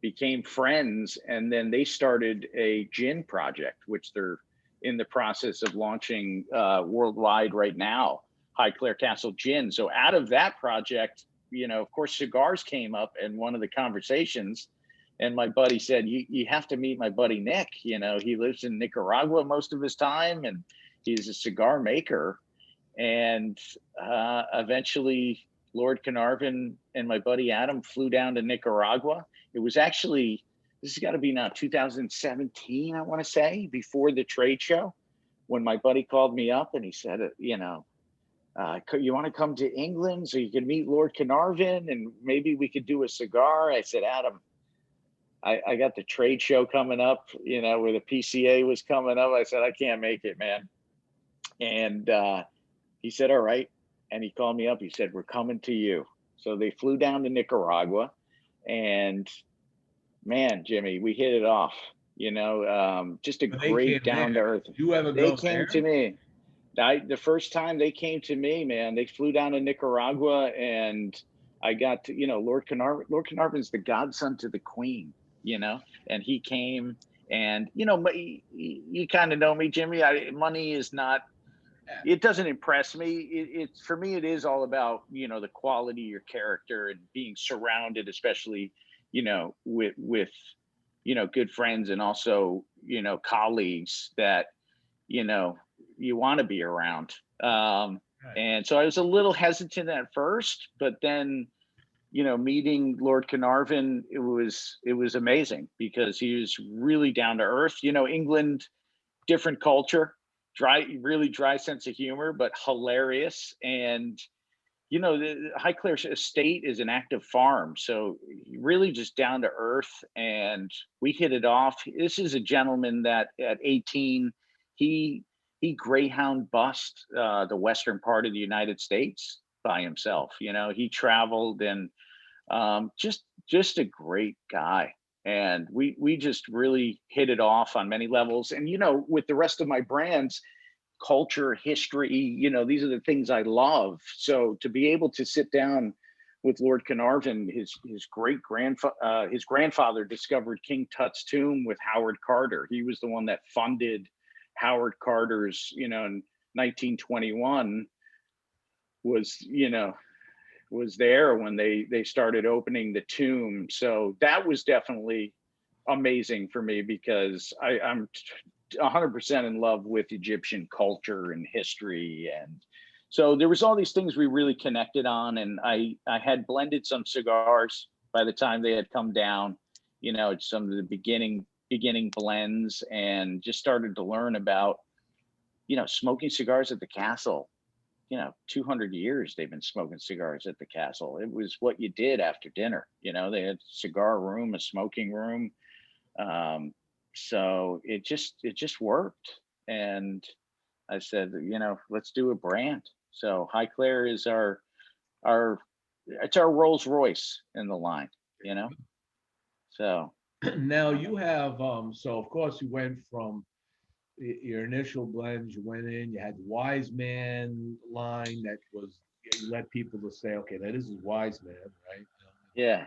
became friends, and then they started a gin project, which they're in the process of launching worldwide right now, Highclere Castle Gin. So out of that project, of course, cigars came up in one of the conversations, and my buddy said, you have to meet my buddy Nick. He lives in Nicaragua most of his time, and he's a cigar maker. And eventually Lord Carnarvon and my buddy Adam flew down to Nicaragua. It was actually, this has got to be now 2017, I want to say, before the trade show, when my buddy called me up and he said, you want to come to England so you can meet Lord Carnarvon and maybe we could do a cigar? I said, Adam, I got the trade show coming up, where the PCA was coming up. I said, I can't make it, man. And he said, all right. And he called me up. He said, we're coming to you. So they flew down to Nicaragua, and man, Jimmie, we hit it off, just a great down to earth. You ever They came to me. The first time they came to me, man, they flew down to Nicaragua, and I got to, Lord Carnarvon. Lord Carnarvon's the godson to the Queen, and he came, and, you kind of know me, Jimmie. Money is not, it doesn't impress me. It's for me, it is all about, the quality of your character and being surrounded, especially, with good friends and also, colleagues that, you want to be around. And so I was a little hesitant at first, but then, meeting Lord Carnarvon, it was amazing because he was really down to earth. England, different culture, really dry sense of humor, but hilarious. And the Highclere estate is an active farm, so really just down to earth, and we hit it off. This is a gentleman that at 18, he greyhound bussed the western part of the United States by himself. He traveled, and just a great guy. And we just really hit it off on many levels. And with the rest of my brands, culture, history, these are the things I love. So to be able to sit down with Lord Carnarvon, his grandfather discovered King Tut's tomb with Howard Carter. He was the one that funded Howard Carter's, in 1921, was there when they started opening the tomb. So that was definitely amazing for me, because I'm 100% in love with Egyptian culture and history. And so there was all these things we really connected on. And I had blended some cigars by the time they had come down, some of the beginning blends, and just started to learn about, smoking cigars at the castle. 200 years they've been smoking cigars at the castle. It was what you did after dinner. They had a cigar room, a smoking room. So it just worked. And I said, let's do a brand. So Highclere is it's our Rolls Royce in the line, so. Now you have, so of course you went from your initial blends, you went in, you had the Wise Man line that was, you let people to say, okay, now this is Wise Man, right? Yeah,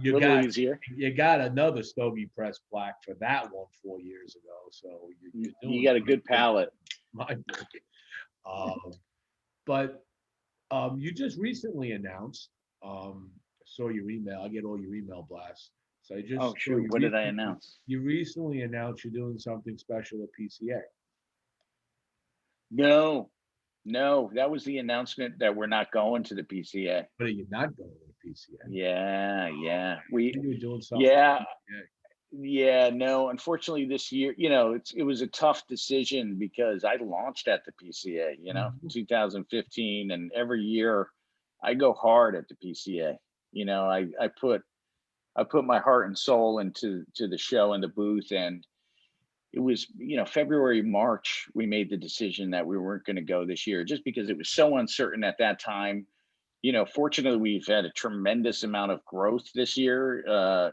You a little got easier. You got another Stogie Press plaque for that one 4 years ago, so You got a good palate. My but you just recently announced, saw your email. I get all your email blasts. So I just Oh, shoot. What did I announce? You recently announced you're doing something special at PCA. No, that was the announcement that we're not going to the PCA. But are you not going to the PCA? Yeah. You were doing something. Yeah, no, unfortunately this year, it was a tough decision because I launched at the PCA, 2015, and every year I go hard at the PCA. I put my heart and soul into the show and the booth. And it was, February, March, we made the decision that we weren't going to go this year, just because it was so uncertain at that time. Fortunately, we've had a tremendous amount of growth this year,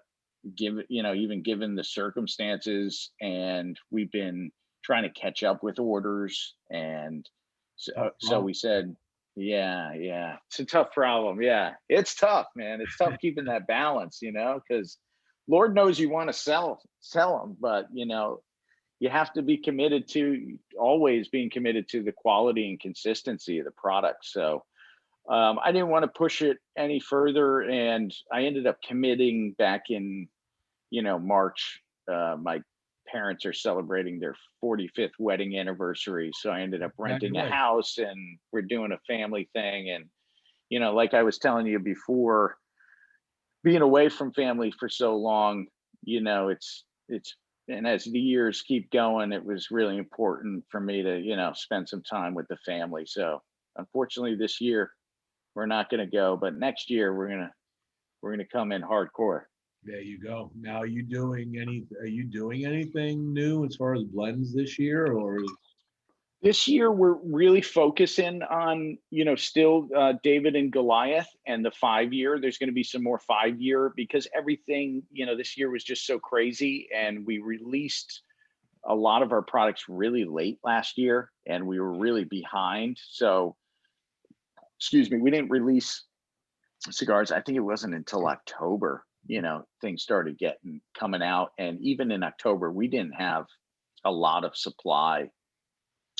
even given the circumstances, and we've been trying to catch up with orders. And so we said, yeah, it's a tough problem. Yeah, it's tough, man. It's tough keeping that balance, because Lord knows you want to sell them, but you have to be committed to always being committed to the quality and consistency of the product. So I didn't want to push it any further, and I ended up committing back in March. My parents are celebrating their 45th wedding anniversary, so I ended up renting a house, and we're doing a family thing. And like I was telling you before, being away from family for so long, it's and as the years keep going, it was really important for me to spend some time with the family. So unfortunately this year we're not going to go, but next year we're going to come in hardcore. There you go. Now, are you doing anything new as far as blends this year, or? This year we're really focusing on, still David and Goliath and the 5-year. There's going to be some more 5-year, because everything, this year was just so crazy, and we released a lot of our products really late last year, and we were really behind. So, excuse me, we didn't release cigars. I think it wasn't until October, things started coming out. And even in October, we didn't have a lot of supply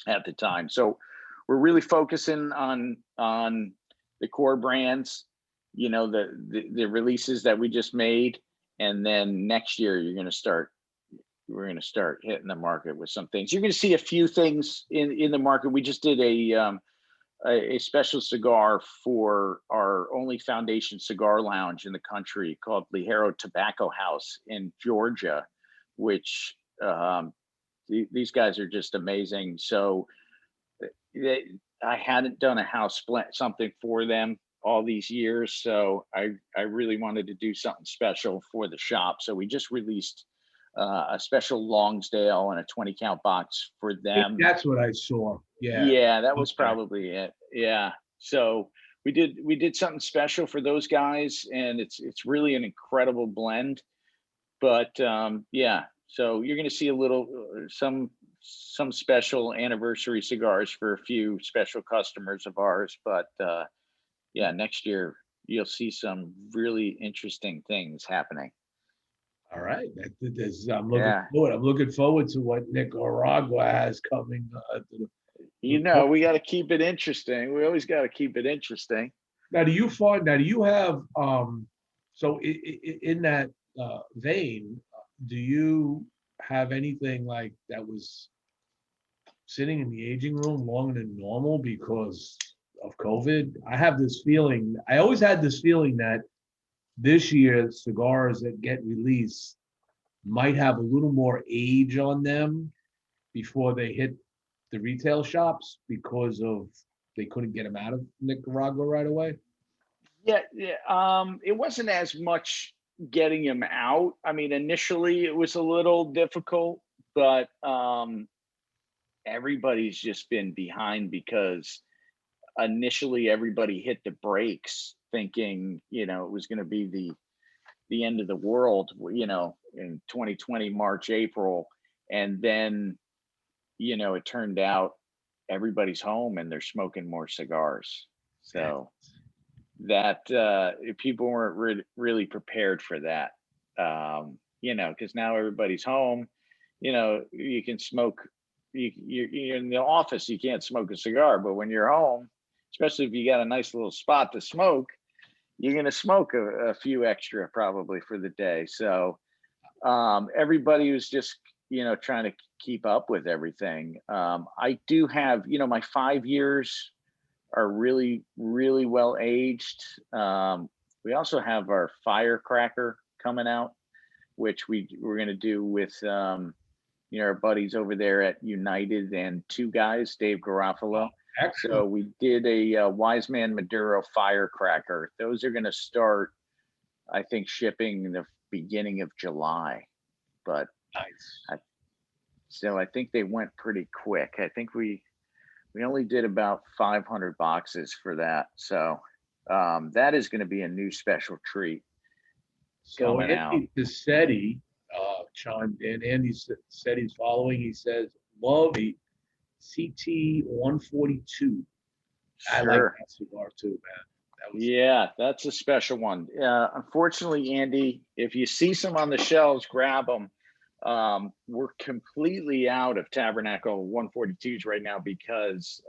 at the time. So we're really focusing on the core brands, the releases that we just made. And then next year we're going to start hitting the market with some things. You're going to see a few things in the market. We just did a special cigar for our only Foundation Cigar Lounge in the country called Ligero Tobacco House in Georgia, which these guys are just amazing. So they, I hadn't done a house something for them all these years, so I really wanted to do something special for the shop. So we just released a special Longsdale and a 20 count box for them. That's what I saw. Yeah. Yeah, that was Okay. probably it. Yeah. So we did something special for those guys, and it's really an incredible blend. But yeah, so you're going to see a little some special anniversary cigars for a few special customers of ours. But yeah, next year you'll see some really interesting things happening. All right. I'm looking Yeah. forward. I'm looking forward to what Nicaragua has coming. You know, we got to keep it interesting. We always got to keep it interesting. Now, do you have, so in that vein, do you have anything like that was sitting in the aging room longer than normal because of COVID? I always had this feeling that this year cigars that get released might have a little more age on them before they hit the retail shops because of they couldn't get them out of Nicaragua right away. Yeah, it wasn't as much getting him out. I mean, initially it was a little difficult, but everybody's just been behind because initially everybody hit the brakes thinking, you know, it was going to be the end of the world, you know, in 2020, March, April. And then, you know, it turned out everybody's home and they're smoking more cigars. So that people weren't really prepared for that. You know, because now everybody's home. You know, you can smoke. You're in the office, you can't smoke a cigar, but when you're home, especially if you got a nice little spot to smoke, you're going to smoke a few extra probably for the day. So everybody was just, you know, trying to keep up with everything. I do have, you know, my 5 years are really, really well aged. We also have our firecracker coming out, which we're going to do with, you know, our buddies over there at United and two guys, Dave Garofalo. Excellent. So we did a Wise Man Maduro firecracker. Those are going to start, I think, shipping in the beginning of July. But Nice. so I think they went pretty quick. I think we only did about 500 boxes for that. So that is going to be a new special treat. So coming out. Andy Cassetti chimed in. Andy said he's following. He says, love a CT 142. I like Sure. that cigar too, man. That was Yeah, that's a special one. Unfortunately, Andy, if you see some on the shelves, grab them. We're completely out of Tabernacle 142s right now because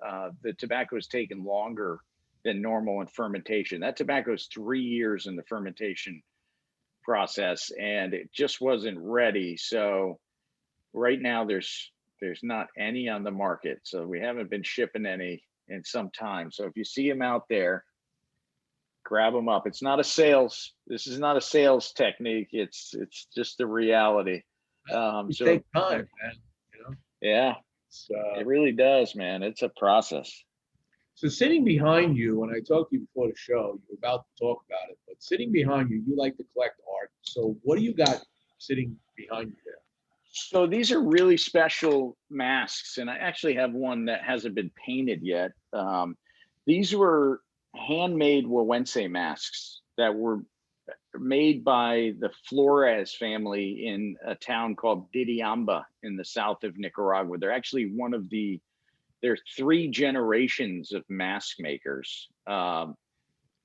the tobacco is taking longer than normal in fermentation. That tobacco is 3 years in the fermentation process, and it just wasn't ready. So right now there's not any on the market. So we haven't been shipping any in some time. So if you see them out there, grab them up. It's not a sales. This is not a sales technique. It's just the reality. it So takes time, man. You know? yeah, it really does, man. It's a process. So sitting behind you, when I talked to you before the show, you were about to talk about it, but sitting behind you, you like to collect art. So what do you got sitting behind you there? So these are really special masks, and I actually have one that hasn't been painted yet. These were handmade Wawense masks that were made by the Flores family in a town called Diriamba in the south of Nicaragua. They're actually there are 3 generations of mask makers.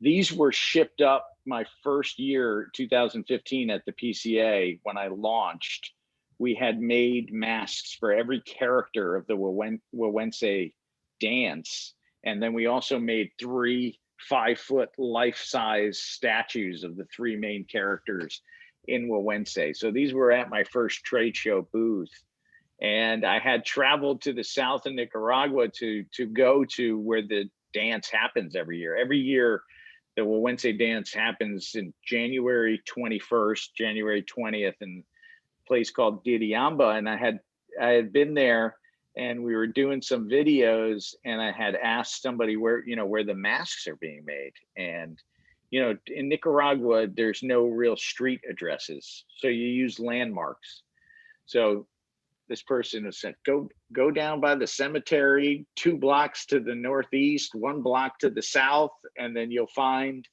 These were shipped up my first year, 2015, at the PCA when I launched. We had made masks for every character of the Wawense dance. And then we also made 3 5-foot life-size statues of the 3 main characters in Wawense. So these were at my first trade show booth. And I had traveled to the south of Nicaragua to go to where the dance happens every year. Every year, the Wednesday dance happens in January 21st, January 20th, in a place called Diriamba. And I had been there, and we were doing some videos, and I had asked somebody where the masks are being made. And, in Nicaragua, there's no real street addresses. So you use landmarks. So this person has said, go down by the cemetery, 2 blocks to the northeast, 1 block to the south, and then you'll find,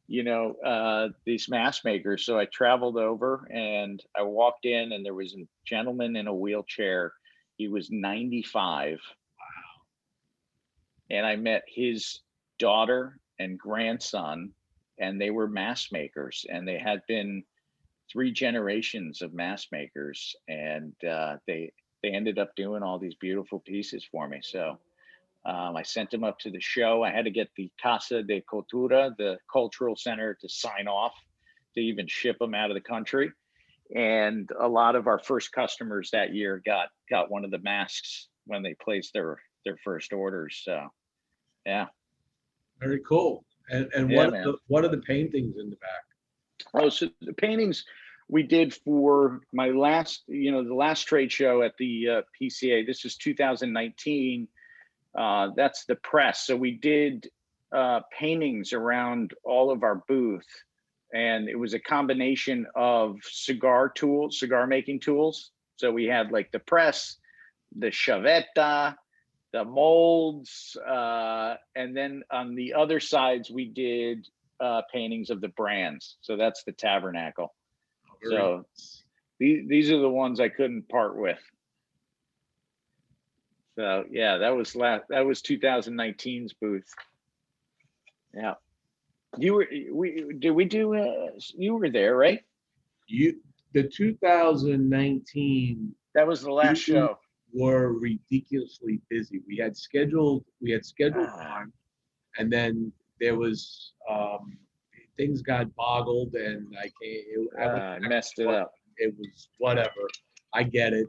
these mask makers. So I traveled over, and I walked in, and there was a gentleman in a wheelchair. He was 95. Wow. And I met his daughter and grandson, and they were mask makers, and they had been 3 generations of mask makers, and they ended up doing all these beautiful pieces for me. So I sent them up to the show. I had to get the Casa de Cultura, the cultural center, to sign off to even ship them out of the country. And a lot of our first customers that year got one of the masks when they placed their first orders. So yeah, very cool. And yeah, what are the paintings in the back? Oh, so the paintings we did for my last, the last trade show at the PCA. This is 2019. That's the press. So we did paintings around all of our booth, and it was a combination of cigar making tools. So we had like the press, the chaveta, the molds, and then on the other sides we did paintings of the brands. So that's the tabernacle. So these are the ones I couldn't part with. So yeah, that was 2019's booth. Yeah, you were there, right? The 2019. That was the last show. Were ridiculously busy. We had scheduled time, and then there was things got boggled, and I messed it up. It was whatever. I get it.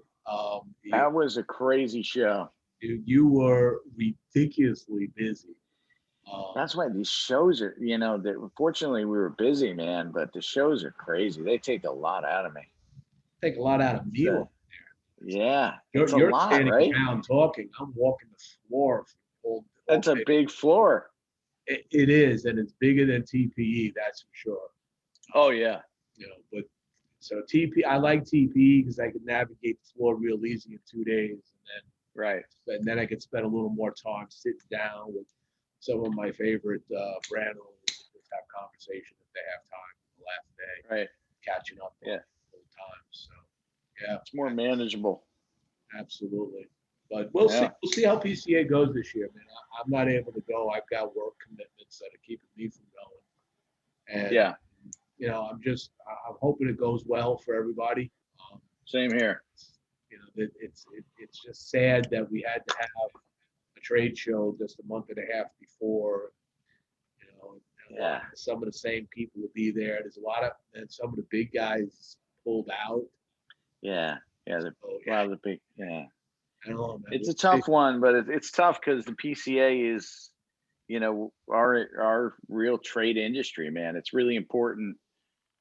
That was a crazy show. You were ridiculously busy. That's why these shows are, fortunately we were busy, man, but the shows are crazy. They take a lot out of me. Take a lot out of me. Yeah. You're lot, standing right? around talking. I'm walking the floor. That's a big floor. It is, and it's bigger than TPE, that's for sure. Oh yeah. But so I like TPE because I can navigate the floor real easy in 2 days, and then I could spend a little more time sitting down with some of my favorite brand owners, just have conversation if they have time the last day. Right. Catching up on old times. So yeah. It's more manageable. Absolutely. But we'll see how PCA goes this year, man. I'm not able to go. I've got work commitments that are keeping me from going. And I'm hoping it goes well for everybody. Same here. It's just sad that we had to have a trade show just a month and a half before. Some of the same people will be there. There's and some of the big guys pulled out. Yeah. Yeah. A lot of the big, yeah. I don't know, man. It's a tough one, but it's tough because the PCA is, our real trade industry, man. It's really important,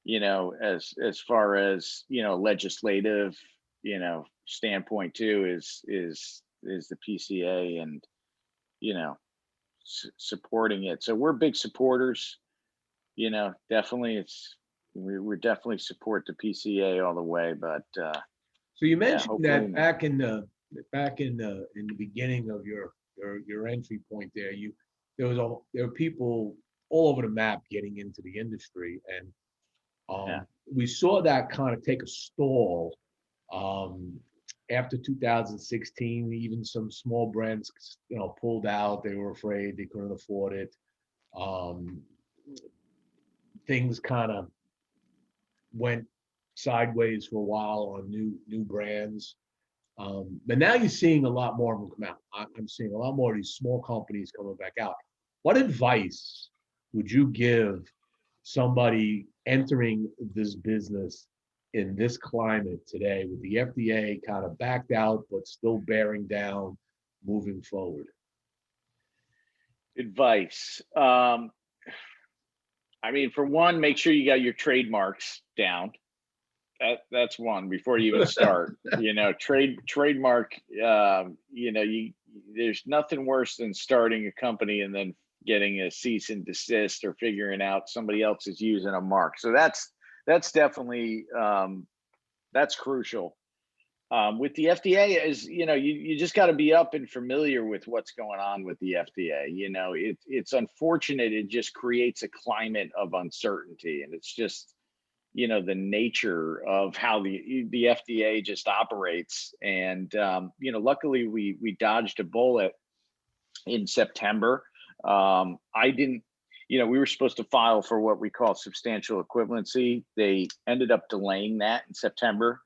as far as, legislative, standpoint too, is the PCA and, supporting it. So we're big supporters, definitely we're definitely support the PCA all the way, but, so you mentioned that back in the beginning of your entry point there were people all over the map getting into the industry, and we saw that kind of take a stall after 2016. Even some small brands pulled out. They were afraid, they couldn't afford it. Things kind of went sideways for a while on new brands. But now you're seeing a lot more of them come out. I'm seeing a lot more of these small companies coming back out. What advice would you give somebody entering this business in this climate today with the FDA kind of backed out, but still bearing down, moving forward? Advice. I mean, for one, make sure you got your trademarks down. That's one before you even start. Trademark. There's nothing worse than starting a company and then getting a cease and desist or figuring out somebody else is using a mark. So that's definitely that's crucial. With the FDA, is you just got to be up and familiar with what's going on with the FDA. It's unfortunate. It just creates a climate of uncertainty, and it's just the nature of how the FDA just operates. And luckily we dodged a bullet in September. I didn't. We were supposed to file for what we call substantial equivalency. They ended up delaying that in September.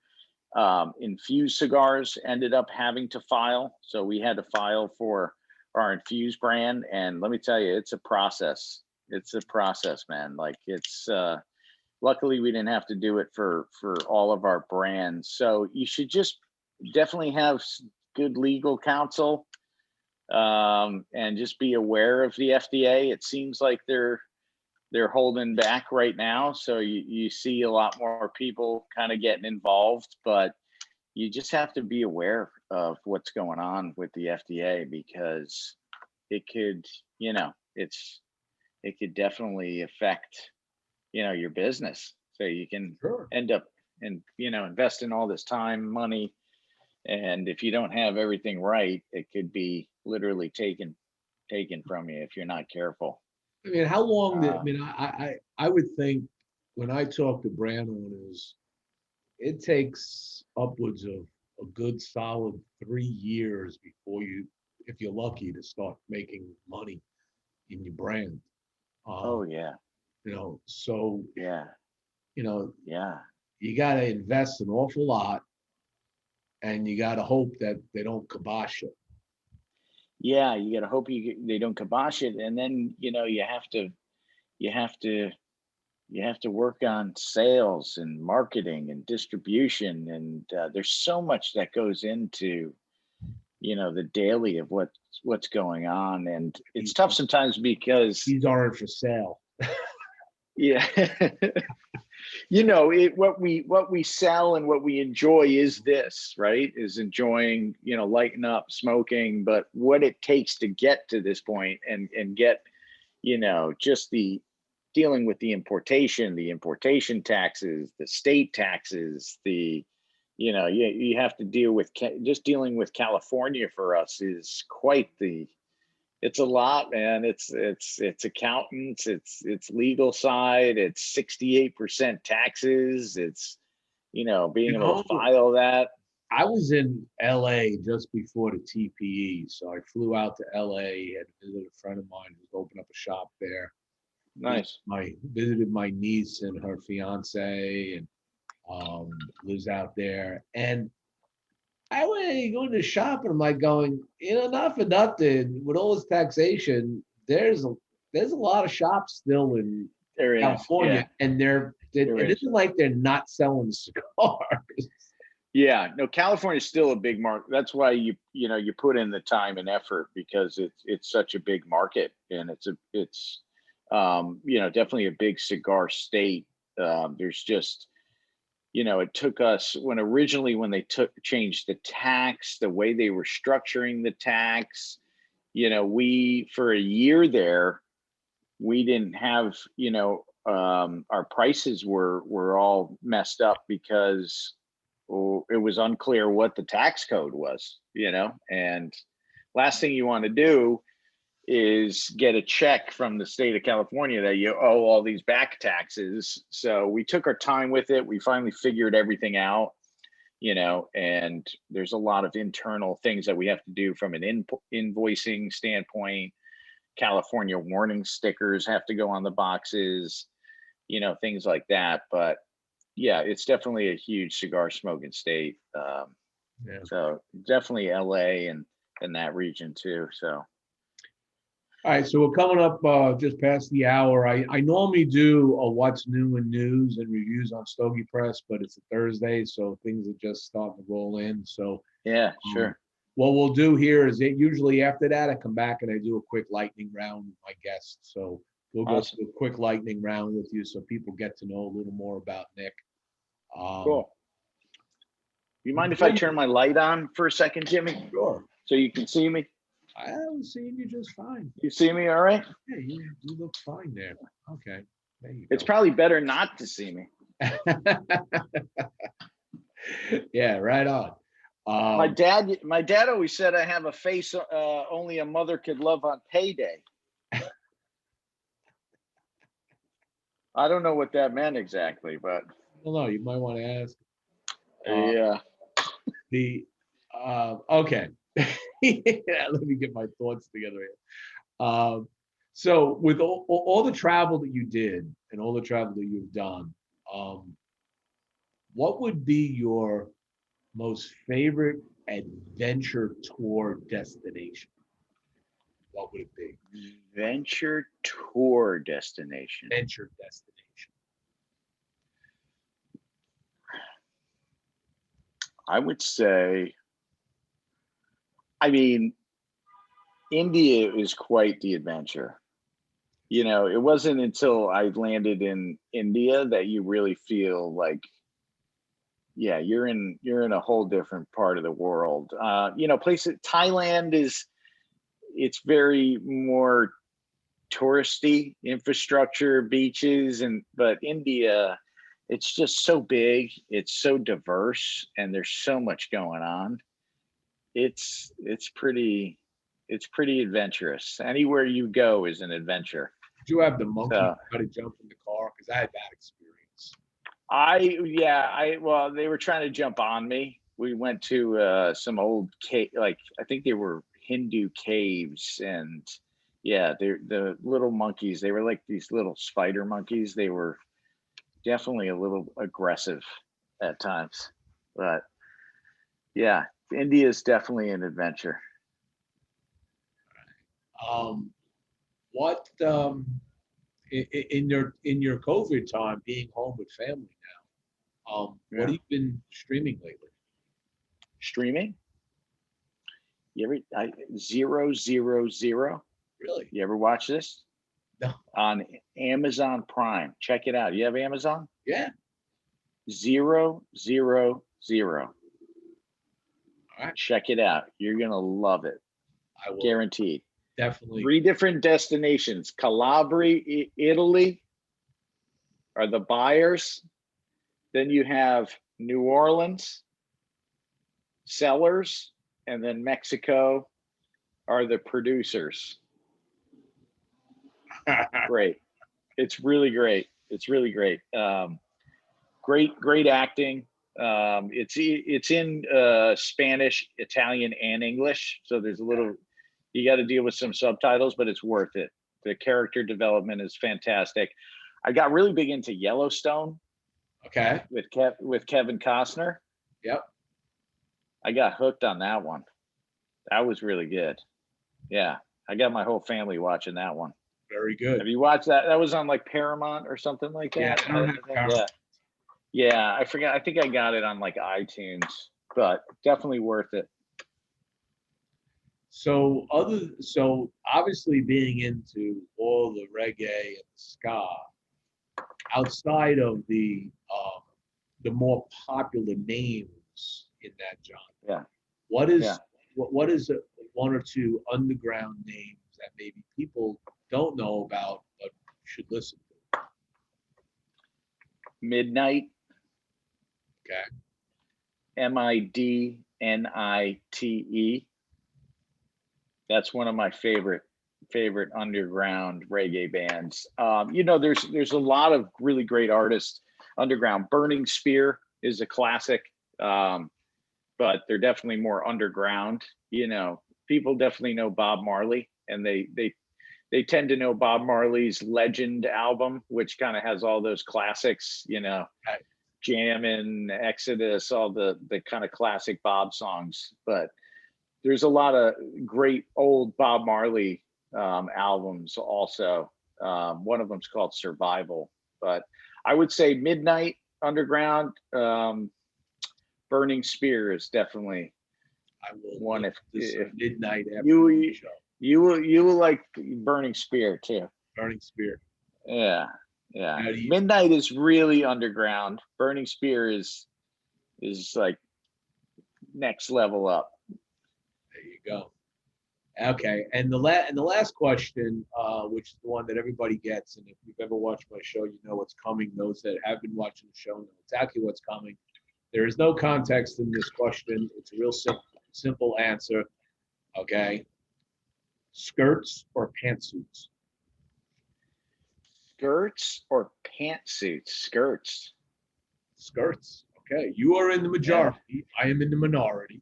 Infused cigars ended up having to file. So we had to file for our infused brand. And let me tell you, it's a process. It's a process, man. Like luckily we didn't have to do it for all of our brands. So you should just definitely have good legal counsel, and just be aware of the FDA. It seems like they're holding back right now. So you see a lot more people kind of getting involved, but you just have to be aware of what's going on with the FDA, because it could, it could definitely affect, your business. So you can end up and, investing all this time, money. And if you don't have everything right, it could be literally taken from you if you're not careful. I mean, how long I would think when I talk to brand owners, it takes upwards of a good solid 3 years before if you're lucky, to start making money in your brand. Oh yeah. So yeah, yeah, you got to invest an awful lot, and you got to hope that they don't kibosh it. Yeah, you got to hope they don't kibosh it, and then you have to work on sales and marketing and distribution, and there's so much that goes into the daily of what's going on, and it's tough sometimes because these aren't for sale. Yeah. What we sell and what we enjoy is this, right? Is enjoying, lighting up, smoking, but what it takes to get to this point and get, just the dealing with the importation taxes, the state taxes, you have to deal with just dealing with California for us is quite it's a lot, man. It's accountants, it's legal side, it's 68% taxes. It's, being able to file that. I was in LA just before the TPE. So I flew out to LA, had visited a friend of mine who's opened up a shop there. Nice. Visited my niece and her fiance, and lives out there. And I went going to the shop, and I'm like going, not for nothing, with all this taxation, there's a lot of shops still in California, yeah. And it isn't like they're not selling cigars. Yeah, no, California is still a big market. That's why you put in the time and effort, because it's such a big market, and it's definitely a big cigar state. There's just it took us when they changed the tax, the way they were structuring the tax, we, for a year there, we didn't have, our prices were all messed up because it was unclear what the tax code was, and last thing you want to do is get a check from the state of California that you owe all these back taxes. So we took our time with it. We finally figured everything out, and there's a lot of internal things that we have to do from an invoicing standpoint. California warning stickers have to go on the boxes, things like that. But yeah, it's definitely a huge cigar smoking state. Yeah. So definitely LA and that region too. So. All right, so we're coming up just past the hour. I normally do a what's new in news and reviews on Stogie Press, but it's a Thursday, so things are just starting to roll in. So yeah, sure. what we'll do here is usually after that, I come back and I do a quick lightning round with my guests. So we'll go Awesome. through a quick lightning round with you so people get to know a little more about Nick. Cool. You mind if I turn my light on for a second, Jimmie? Sure. So you can see me? I'm seeing you just fine. You see me all right? Yeah, you look fine there. Okay. There you It's go. probably better not to see me. Yeah, right on. My dad always said I have a face only a mother could love on payday. I don't know what that meant exactly, but Well, no, you might want to ask. yeah. Okay. Yeah, let me get my thoughts together here. So with all the travel that you did and all the travel that you've done, what would be your most favorite adventure tour destination? What would it be? Adventure tour destination. Adventure destination. I would say, I mean, India is quite the adventure. You know, it wasn't until I landed in India that you really feel like, yeah, you're in a whole different part of the world. You know, Thailand it's very more touristy infrastructure, beaches, but India, it's just so big, it's so diverse, and there's so much going on. It's pretty adventurous. Anywhere you go is an adventure. Did you have the monkey So try to jump in the car? Because I had that experience. well, they were trying to jump on me. We went to some old cave, like I think they were Hindu caves, and yeah, they're the little monkeys. They were like these little spider monkeys. They were definitely a little aggressive at times, but yeah, India is definitely an adventure. What in your COVID time, being home with family now, what have you been streaming lately? Streaming? You ever 000? Really? You ever watch this? No. On Amazon Prime. Check it out. You have Amazon? Yeah. 000. All right. Check it out. You're gonna love it. I will Guaranteed. definitely. 3 different destinations. Calabria, Italy are the buyers. Then you have New Orleans, sellers, and then Mexico are the producers. Great. It's really great. It's really great. Great acting. It's in Spanish, Italian, and English. So there's a little, you got to deal with some subtitles, but it's worth it. The character development is fantastic. I got really big into Yellowstone. Okay. With Kevin Costner. Yep. I got hooked on that one. That was really good. Yeah, I got my whole family watching that one. Very good. Have you watched that? That was on like Paramount or something like that. Yeah, I don't have Paramount. Yeah. I forgot. I think I got it on like iTunes, but definitely worth it. So obviously being into all the reggae and ska, outside of the more popular names in that genre, Yeah. what is one or two underground names that maybe people don't know about but should listen to? Midnight. Okay. Midnite. That's one of my favorite underground reggae bands. You know, there's a lot of really great artists underground. Burning Spear is a classic, but they're definitely more underground. You know, people definitely know Bob Marley, and they tend to know Bob Marley's Legend album, which kind of has all those classics. You know, Jammin', Exodus, all the kind of classic Bob songs. But there's a lot of great old Bob Marley albums also. One of them's called Survival. But I would say Midnight, underground, Burning Spear is definitely I will One look this if midnight after you the show. you will like Burning Spear too. Burning Spear. Yeah, yeah. Now, do you- Midnight is really underground. Burning Spear is like next level up. There you go. Okay, and the last question, which is the one that everybody gets, and if you've ever watched my show, you know what's coming. Those that have been watching the show know exactly what's coming. There is no context in this question. It's a real simple answer. Okay, skirts or pantsuits? Skirts or pantsuits? Skirts. Skirts. Okay, you are in the majority. I am in the minority.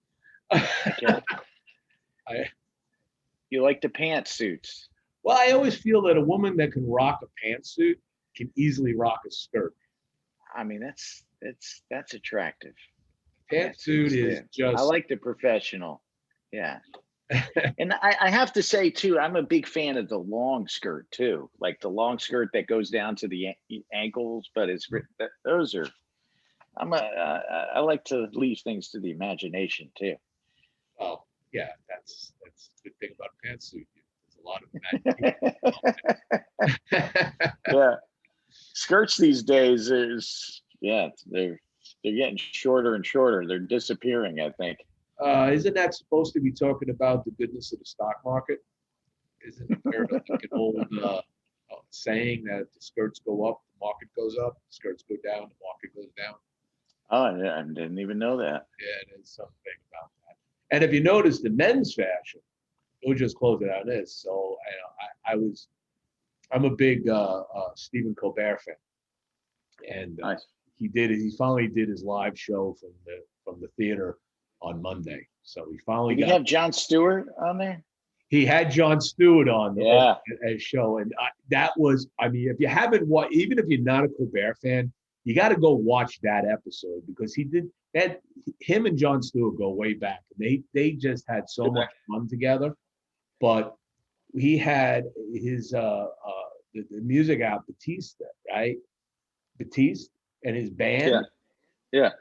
Okay. You like the pantsuits? Well, I always feel that a woman that can rock a pantsuit can easily rock a skirt. I mean, that's attractive. Pantsuit is I just. like the professional. Yeah. And I have to say too, I'm a big fan of the long skirt too, like the long skirt that goes down to the ankles. But those are. I like to leave things to the imagination too. Oh, yeah, that's the good thing about a pantsuit. There's a lot of imagination. Yeah, skirts these days they're getting shorter and shorter. They're disappearing, I think. Isn't that supposed to be talking about the goodness of the stock market? Isn't there like an old saying that the skirts go up, the market goes up, the skirts go down, the market goes down? Oh, yeah, I didn't even know that. Yeah, there's something about that. And if you notice the men's fashion, we'll just close it on this. So I'm a big Stephen Colbert fan, and Nice. He finally did his live show from the theater on Monday. So he finally Did he have Jon Stewart on there? He had Jon Stewart on Yeah. a show, and that was, I mean, if you haven't watched, even if you're not a Colbert fan, you got to go watch that episode because he did that. Him and Jon Stewart go way back, and they just had so much fun together. But he had his the music out, Batista, right? Batiste and his band. Yeah.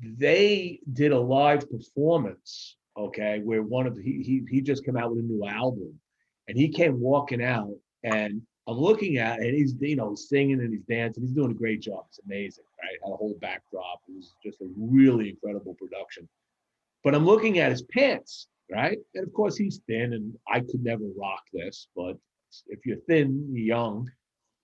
They did a live performance, okay, where he just came out with a new album, and he came walking out, and I'm looking at it, and he's singing and he's dancing. He's doing a great job. It's amazing, right? Had a whole backdrop. It was just a really incredible production. But I'm looking at his pants, right? And of course he's thin, and I could never rock this. But if you're thin, you're young.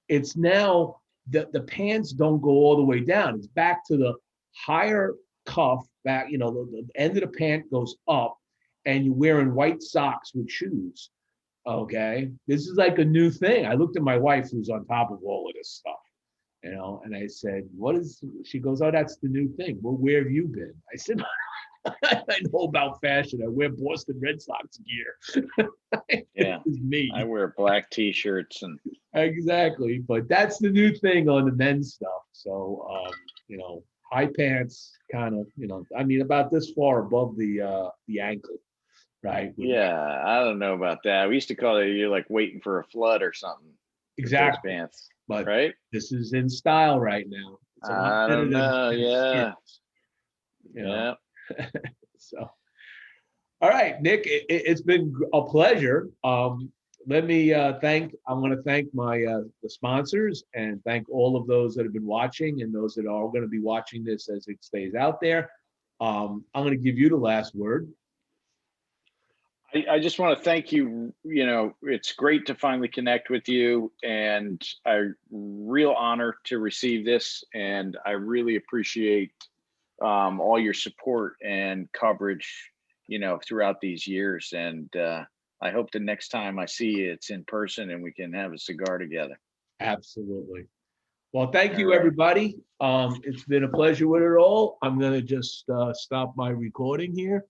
It's now the pants don't go all the way down. It's back to the higher cuff back. The end of the pant goes up, and you're wearing white socks with shoes. Okay, this is like a new thing. I looked at my wife, who's on top of all of this stuff, and I said, "What is?" She goes, "Oh, that's the new thing." Well, where have you been? I said, "I know about fashion. I wear Boston Red Sox gear." Yeah, it's me. I wear black T-shirts and exactly, but that's the new thing on the men's stuff. So, high pants, kind of, I mean, about this far above the ankle. Right. Yeah, I don't know about that. We used to call it, you're like waiting for a flood or something. Exactly. Pants, but right? This is in style right now. It's I don't know. Yeah. Yeah. So, all right, Nick, it's been a pleasure. Let me I want to thank the sponsors and thank all of those that have been watching and those that are going to be watching this as it stays out there. I'm going to give you the last word. I just want to thank you. It's great to finally connect with you, and a real honor to receive this. And I really appreciate all your support and coverage, throughout these years. And I hope the next time I see you, it's in person and we can have a cigar together. Absolutely. Well, thank you, everybody. It's been a pleasure with it all. I'm going to just stop my recording here.